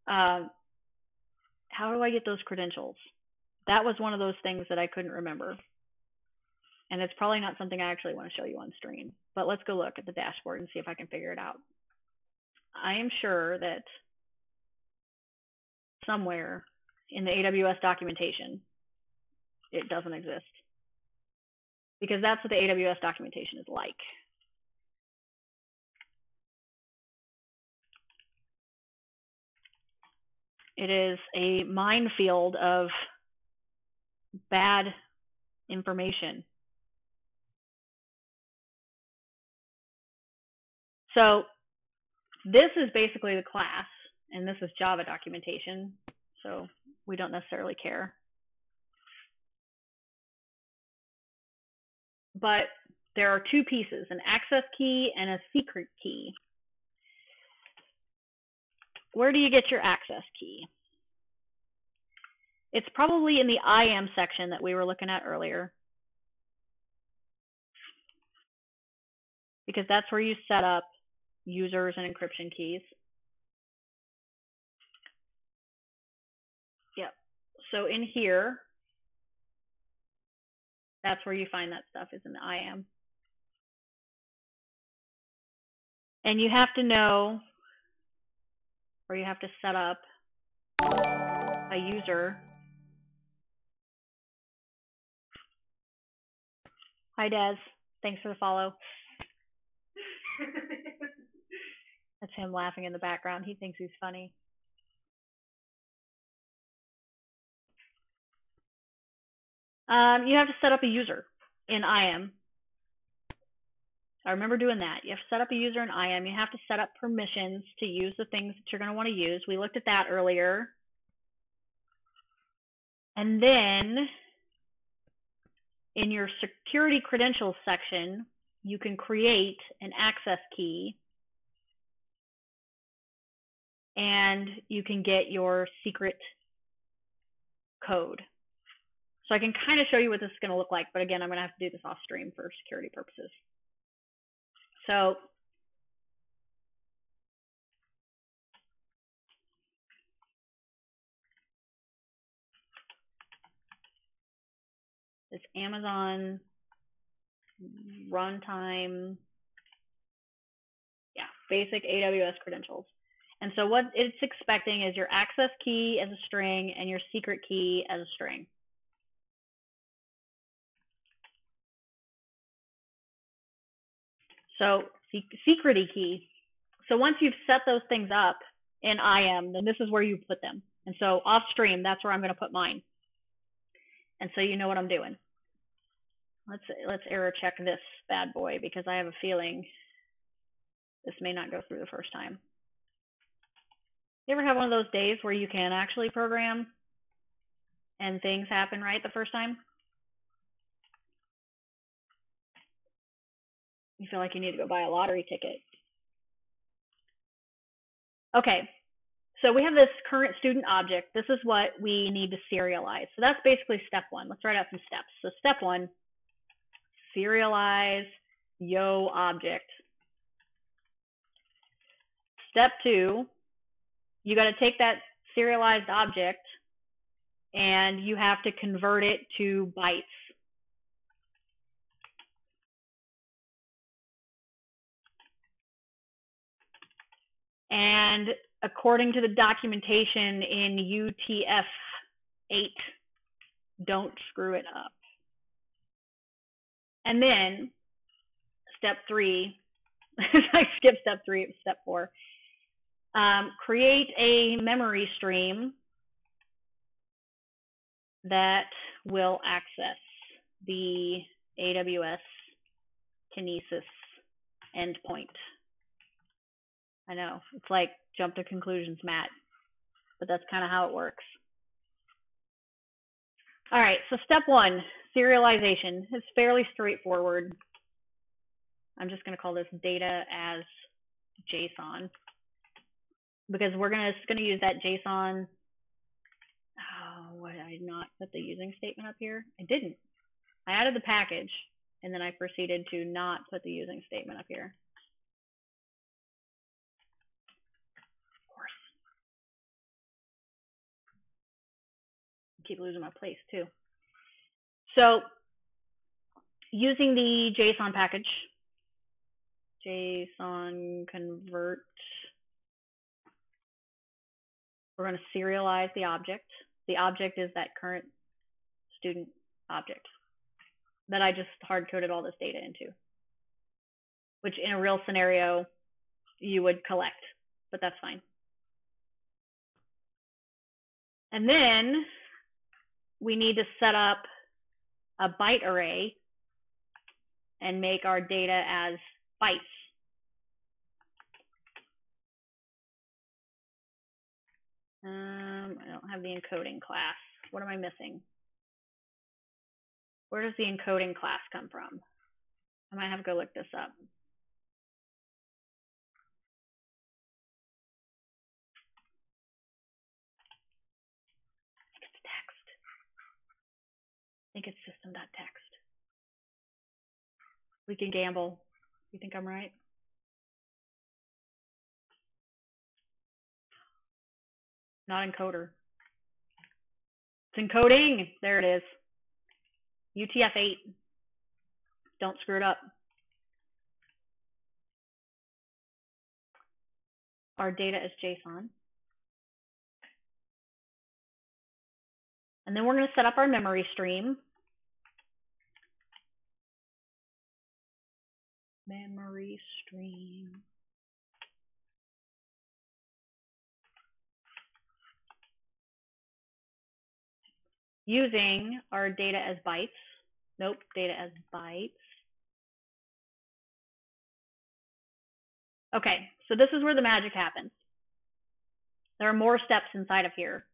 How do I get those credentials? That was one of those things that I couldn't remember. And it's probably not something I actually want to show you on stream. But let's go look at the dashboard and see if I can figure it out. I am sure that somewhere in the AWS documentation, it doesn't exist. Because that's what the AWS documentation is like. It is a minefield of bad information. So this is basically the class, and this is Java documentation, so we don't necessarily care. But there are 2 pieces, an access key and a secret key. Where do you get your access key? It's probably in the IAM section that we were looking at earlier, because that's where you set up users and encryption keys. Yep. So in here, that's where you find that stuff, is in the IAM. And you have to know, or you have to set up a user. Hi, Des. Thanks for the follow. That's him laughing in the background. He thinks he's funny. You have to set up a user in IAM. I remember doing that. You have to set up a user in IAM. You have to set up permissions to use the things that you're going to want to use. We looked at that earlier. And then in your security credentials section, you can create an access key and you can get your secret code. So I can kind of show you what this is going to look like, but again, I'm going to have to do this off stream for security purposes. So it's Amazon runtime, yeah, basic AWS credentials. And so what it's expecting is your access key as a string and your secret key as a string. So security key. So once you've set those things up in IAM, then this is where you put them. And so off stream, that's where I'm going to put mine. And so you know what I'm doing. Let's error check this bad boy because I have a feeling this may not go through the first time. You ever have one of those days where you can actually program and things happen right the first time? You feel like you need to go buy a lottery ticket. Okay, so we have this current student object. This is what we need to serialize. So that's basically step one. Let's write out some steps. So step one, serialize yo object. Step two, you got to take that serialized object and you have to convert it to bytes. And according to the documentation in UTF-8, don't screw it up. And then step three, I skipped step three, it was step four. Create a memory stream that will access the AWS Kinesis endpoint. I know, it's like jump to conclusions, Matt, but that's kind of how it works. All right, so step one, serialization. It's fairly straightforward. I'm just going to call this data as JSON because we're going to use that JSON. Oh, why did I not put the using statement up here? I didn't. I added the package and then I proceeded to not put the using statement up here. Keep losing my place too. So using the JSON package, JSON convert, we're going to serialize the object. The object is that current student object that I just hard coded all this data into, which in a real scenario you would collect, but that's fine. And then we need to set up a byte array and make our data as bytes. I don't have the encoding class. What am I missing? Where does the encoding class come from? I might have to go look this up. It's text. I think it's system.text. We can gamble. You think I'm right? Not encoder. It's encoding. There it is. UTF-8. Don't screw it up. Our data is JSON. And then we're going to set up our memory stream. Memory stream. Using our data as bytes. Nope, data as bytes. Okay, so this is where the magic happens. There are more steps inside of here.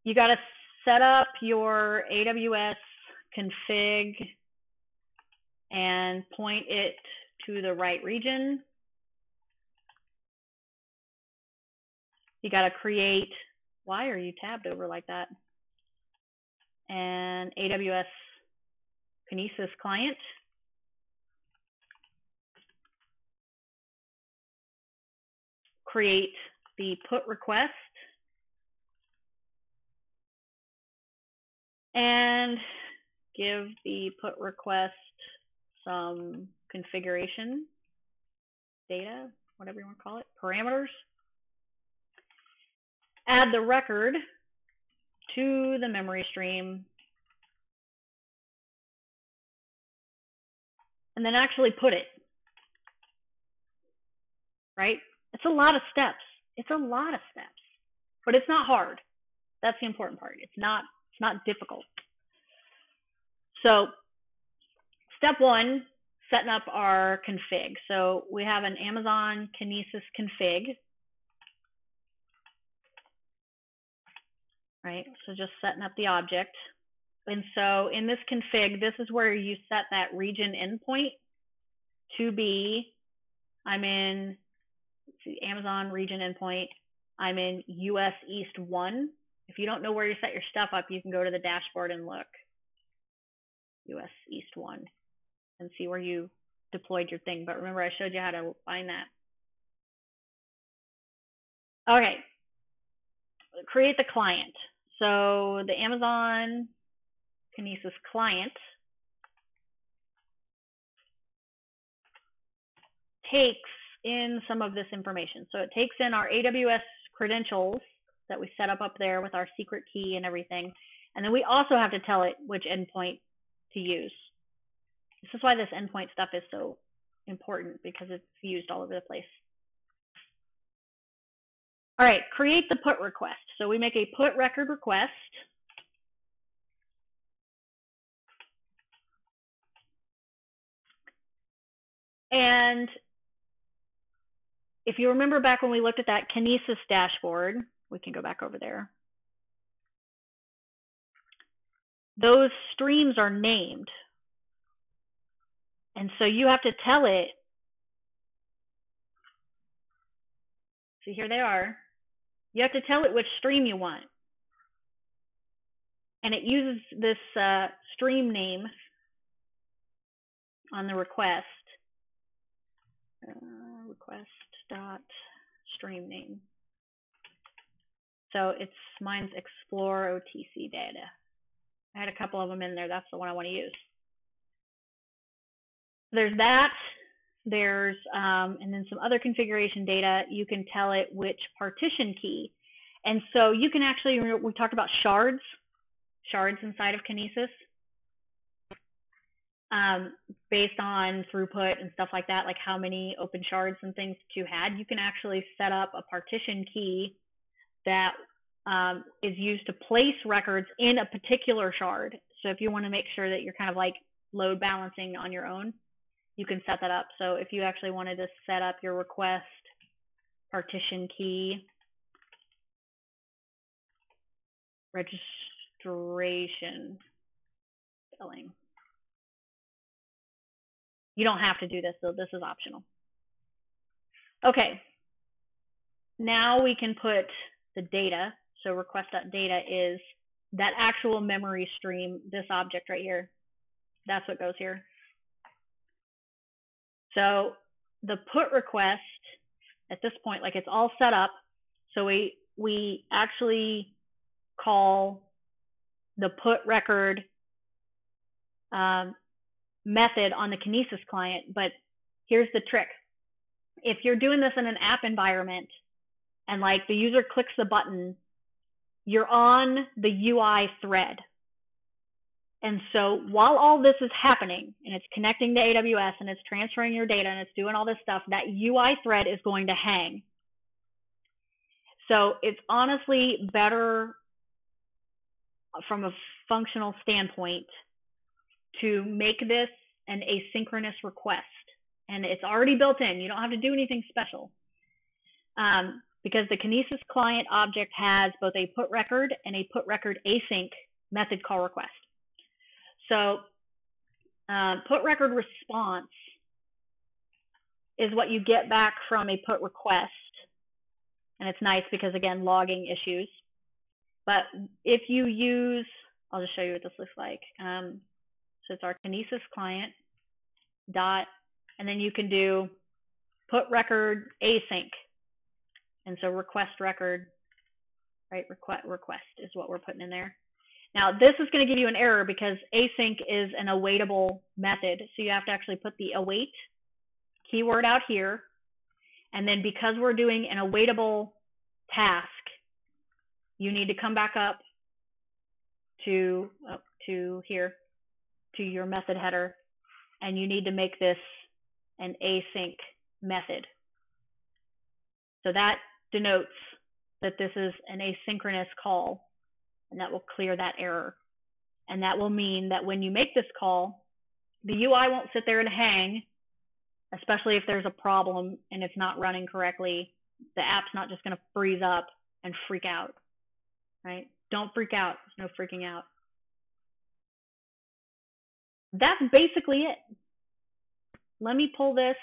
You got to set up your AWS config and point it to the right region. You got to create, why are you tabbed over like that? An AWS Kinesis client. Create the put request. And give the put request some configuration data, whatever you want to call it, parameters. Add the record to the memory stream. And then actually put it. Right? It's a lot of steps. It's a lot of steps. But it's not hard. That's the important part. It's not difficult. So step one, setting up our config. So we have an Amazon Kinesis config. Right? So just setting up the object. And so in this config, this is where you set that region endpoint to be, I'm in, let's see, Amazon region endpoint, I'm in US East 1. If you don't know where you set your stuff up, you can go to the dashboard and look. US East 1 and see where you deployed your thing. But remember, I showed you how to find that. Okay. Create the client. So the Amazon Kinesis client takes in some of this information. So it takes in our AWS credentials that we set up there with our secret key and everything. And then we also have to tell it which endpoint to use. This is why this endpoint stuff is so important, because it's used all over the place. All right, create the put request. So we make a put record request. And if you remember back when we looked at that Kinesis dashboard, we can go back over there. Those streams are named. And so you have to tell it, see, here they are. You have to tell it which stream you want. And it uses this stream name on the request. Request.stream name. So it's, mine's explore OTC data. I had a couple of them in there. That's the one I want to use. There's that. There's, and then some other configuration data. You can tell it which partition key. And so you can actually, we talked about shards inside of Kinesis. Based on throughput and stuff like that, like how many open shards and things that you had, you can actually set up a partition key that is used to place records in a particular shard. So if you want to make sure that you're kind of like load balancing on your own, you can set that up. So if you actually wanted to set up your request partition key registration spelling, you don't have to do this, so this is optional. Okay, now we can put the data. So request.data is that actual memory stream, this object right here. That's what goes here. So the put request at this point, like it's all set up. So we actually call the put record method on the Kinesis client, but here's the trick. If you're doing this in an app environment and like the user clicks the button, you're on the UI thread. And so while all this is happening and it's connecting to AWS and it's transferring your data and it's doing all this stuff, that UI thread is going to hang. So it's honestly better from a functional standpoint to make this an asynchronous request and it's already built in. You don't have to do anything special. Because the Kinesis client object has both a put record and a put record async method call request. So put record response is what you get back from a put request. And it's nice because, again, logging issues. But if you use, I'll just show you what this looks like. So it's our Kinesis client dot, and then you can do put record async. And so request record, right? Request is what we're putting in there. Now, this is going to give you an error because async is an awaitable method. So you have to actually put the await keyword out here. And then because we're doing an awaitable task, you need to come back up to here, to your method header, and you need to make this an async method. So that denotes that this is an asynchronous call, and that will clear that error. And that will mean that when you make this call, the UI won't sit there and hang, especially if there's a problem and it's not running correctly. The app's not just going to freeze up and freak out, right? Don't freak out. There's no freaking out. That's basically it. Let me pull this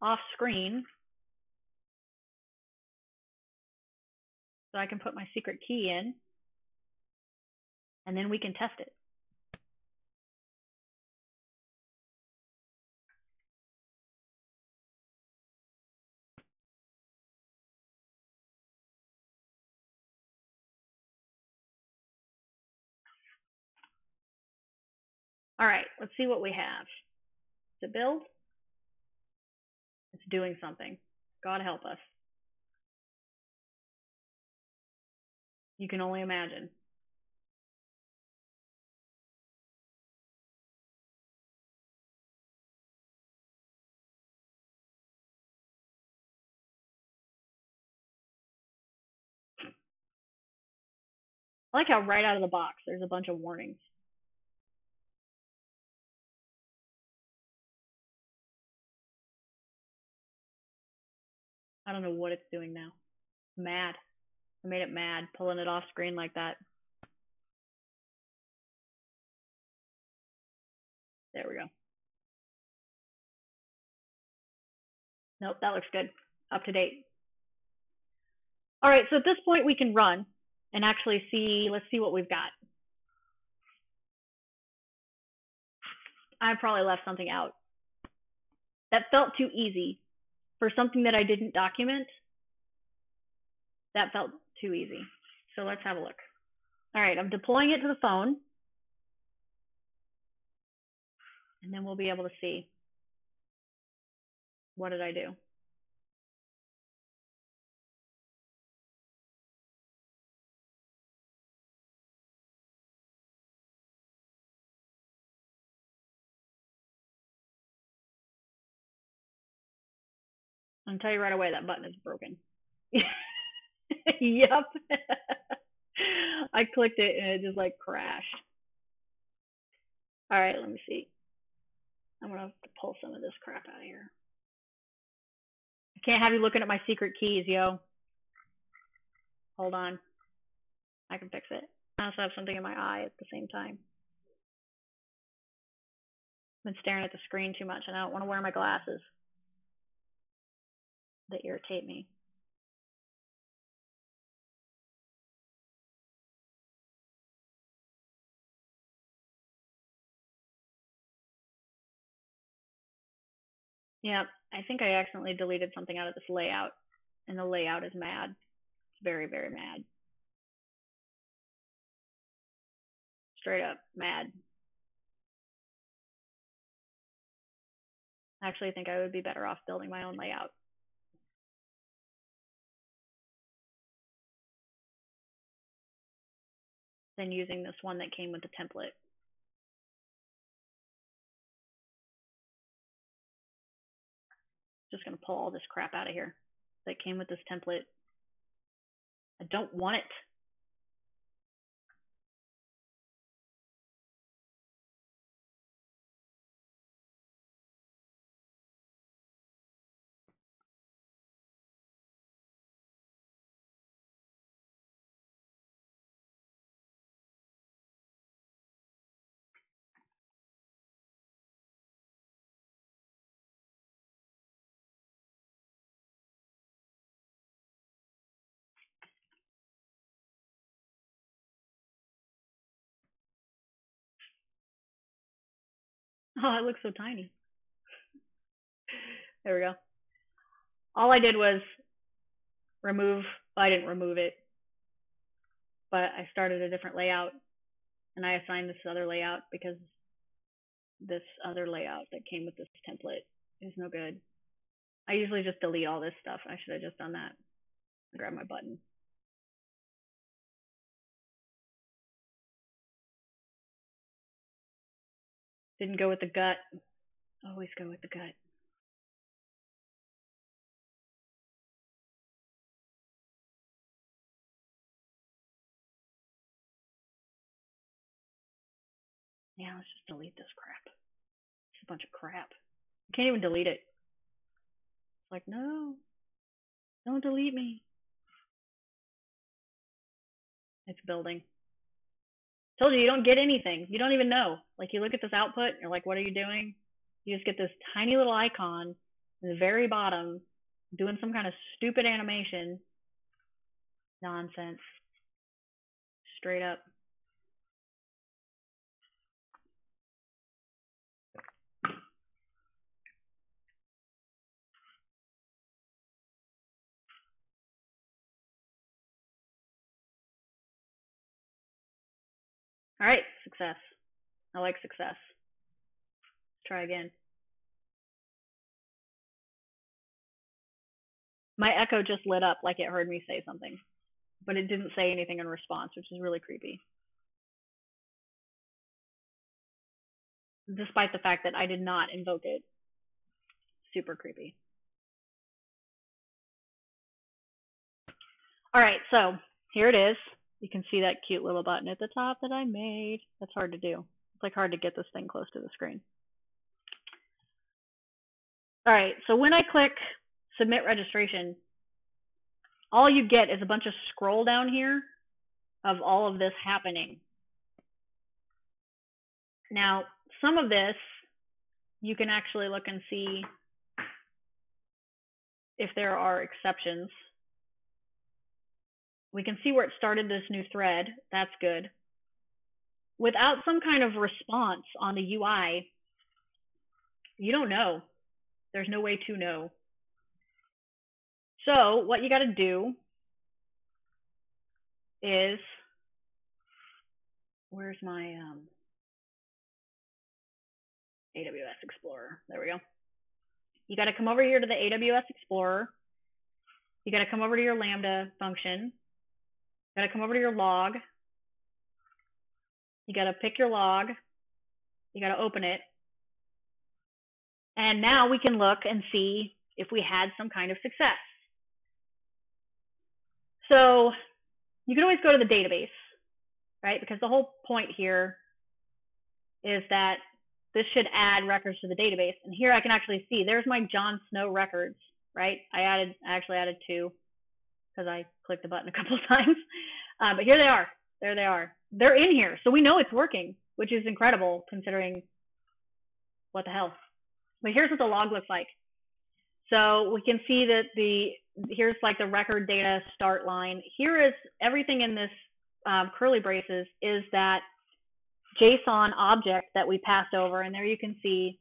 off screen so I can put my secret key in, and then we can test it. All right, let's see what we have. Is it build? It's doing something. God help us. You can only imagine. I like how right out of the box, there's a bunch of warnings. I don't know what it's doing now. Mad. I made it mad, pulling it off screen like that. There we go. Nope, that looks good. Up to date. All right, so at this point we can run and actually see, let's see what we've got. I probably left something out. That felt too easy. For something that I didn't document, that felt too easy. So let's have a look. All right, I'm deploying it to the phone. And then we'll be able to see. What did I do? I'll tell you right away, that button is broken. Yep. I clicked it and it just like crashed. All right, let me see. I'm gonna have to pull some of this crap out of here. I can't have you looking at my secret keys, yo. Hold on. I can fix it. I also have something in my eye at the same time. I've been staring at the screen too much and I don't want to wear my glasses. They irritate me. Yeah, I think I accidentally deleted something out of this layout, and the layout is mad. It's very, very mad. Straight up mad. Actually, I think I would be better off building my own layout. Than using this one that came with the template. Just gonna pull all this crap out of here that came with this template. I don't want it. Oh, it looks so tiny. There we go. All I did was remove, well, I didn't remove it, but I started a different layout and I assigned this other layout because this other layout that came with this template is no good. I usually just delete all this stuff. I should have just done that. Grab my button. Didn't go with the gut. Always go with the gut. Yeah, let's just delete this crap. It's a bunch of crap. You can't even delete it. It's like, no, don't delete me. It's building. Told you don't get anything. You don't even know. Like, you look at this output, and you're like, what are you doing? You just get this tiny little icon in the very bottom doing some kind of stupid animation. Nonsense. Straight up. All right, success. I like success. Let's try again. My echo just lit up like it heard me say something, but it didn't say anything in response, which is really creepy. Despite the fact that I did not invoke it. Super creepy. All right, so here it is. You can see that cute little button at the top that I made. That's hard to do. It's like hard to get this thing close to the screen. All right, so when I click submit registration, all you get is a bunch of scroll down here of all of this happening. Now, some of this, you can actually look and see if there are exceptions. We can see where it started this new thread. That's good. Without some kind of response on the UI, you don't know. There's no way to know. So what you got to do is, where's my AWS Explorer? There we go. You got to come over here to the AWS Explorer. You got to come over to your Lambda function. You got to come over to your log. You got to pick your log. You got to open it. And now we can look and see if we had some kind of success. So you can always go to the database, right? Because the whole point here is that this should add records to the database. And here I can actually see there's my Jon Snow records, right? I actually added 2 because I clicked the button a couple of times. But here they are. There they are. They're in here. So we know it's working, which is incredible considering what the hell. But here's what the log looks like. So we can see that here's like the record data start line. Here is everything in this curly braces is that JSON object that we passed over. And there you can see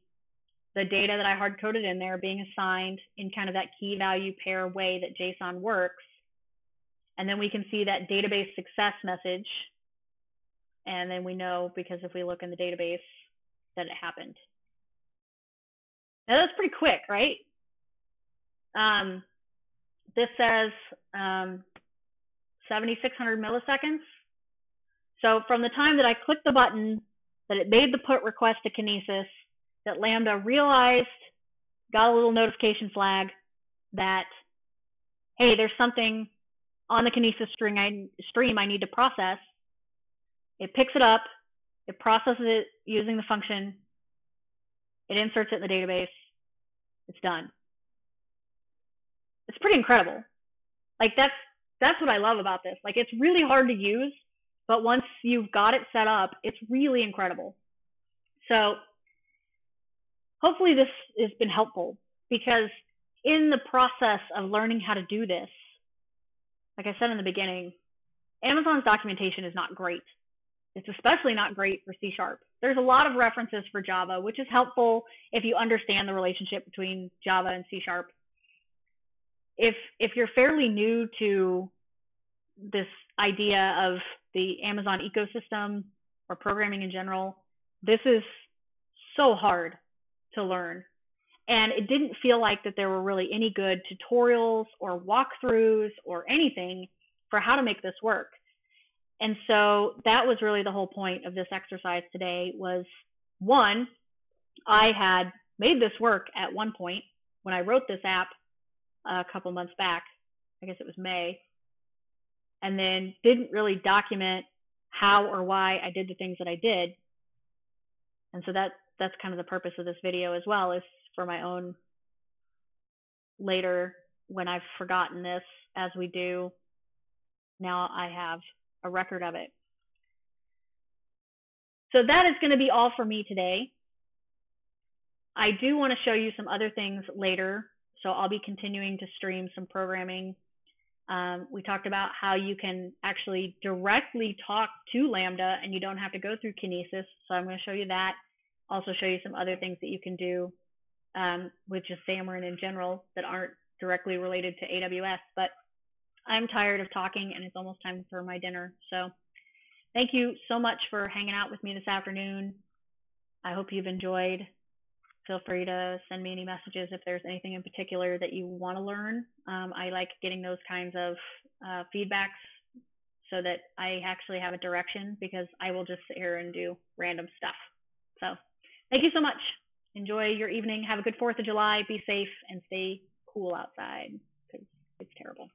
the data that I hard coded in there being assigned in kind of that key value pair way that JSON works. And then we can see that database success message. And then we know, because if we look in the database, that it happened. Now that's pretty quick, right? This says 7,600 milliseconds. So from the time that I clicked the button, that it made the put request to Kinesis, that Lambda realized, got a little notification flag that, hey, there's something on the Kinesis stream I need to process. It picks it up, it processes it using the function, it inserts it in the database, it's done. It's pretty incredible. Like that's what I love about this. Like, it's really hard to use, but once you've got it set up, it's really incredible. So hopefully this has been helpful, because in the process of learning how to do this, like I said in the beginning, Amazon's documentation is not great. It's especially not great for C#. There's a lot of references for Java, which is helpful if you understand the relationship between Java and C#. If you're fairly new to this idea of the Amazon ecosystem or programming in general, this is so hard to learn. And it didn't feel like that there were really any good tutorials or walkthroughs or anything for how to make this work. And so that was really the whole point of this exercise today was, one, I had made this work at one point when I wrote this app a couple months back. I guess it was May. And then didn't really document how or why I did the things that I did. And so that's kind of the purpose of this video as well, is for my own later, when I've forgotten this, as we do, now I have a record of it. So that is going to be all for me today. I do want to show you some other things later. So I'll be continuing to stream some programming. We talked about how you can actually directly talk to Lambda and you don't have to go through Kinesis. So I'm going to show you that. Also show you some other things that you can do with just Xamarin in general that aren't directly related to AWS. But I'm tired of talking and it's almost time for my dinner. So thank you so much for hanging out with me this afternoon. I hope you've enjoyed. Feel free to send me any messages if there's anything in particular that you want to learn. I like getting those kinds of feedbacks so that I actually have a direction, because I will just sit here and do random stuff. So thank you so much. Enjoy your evening. Have a good 4th of July. Be safe and stay cool outside because it's terrible.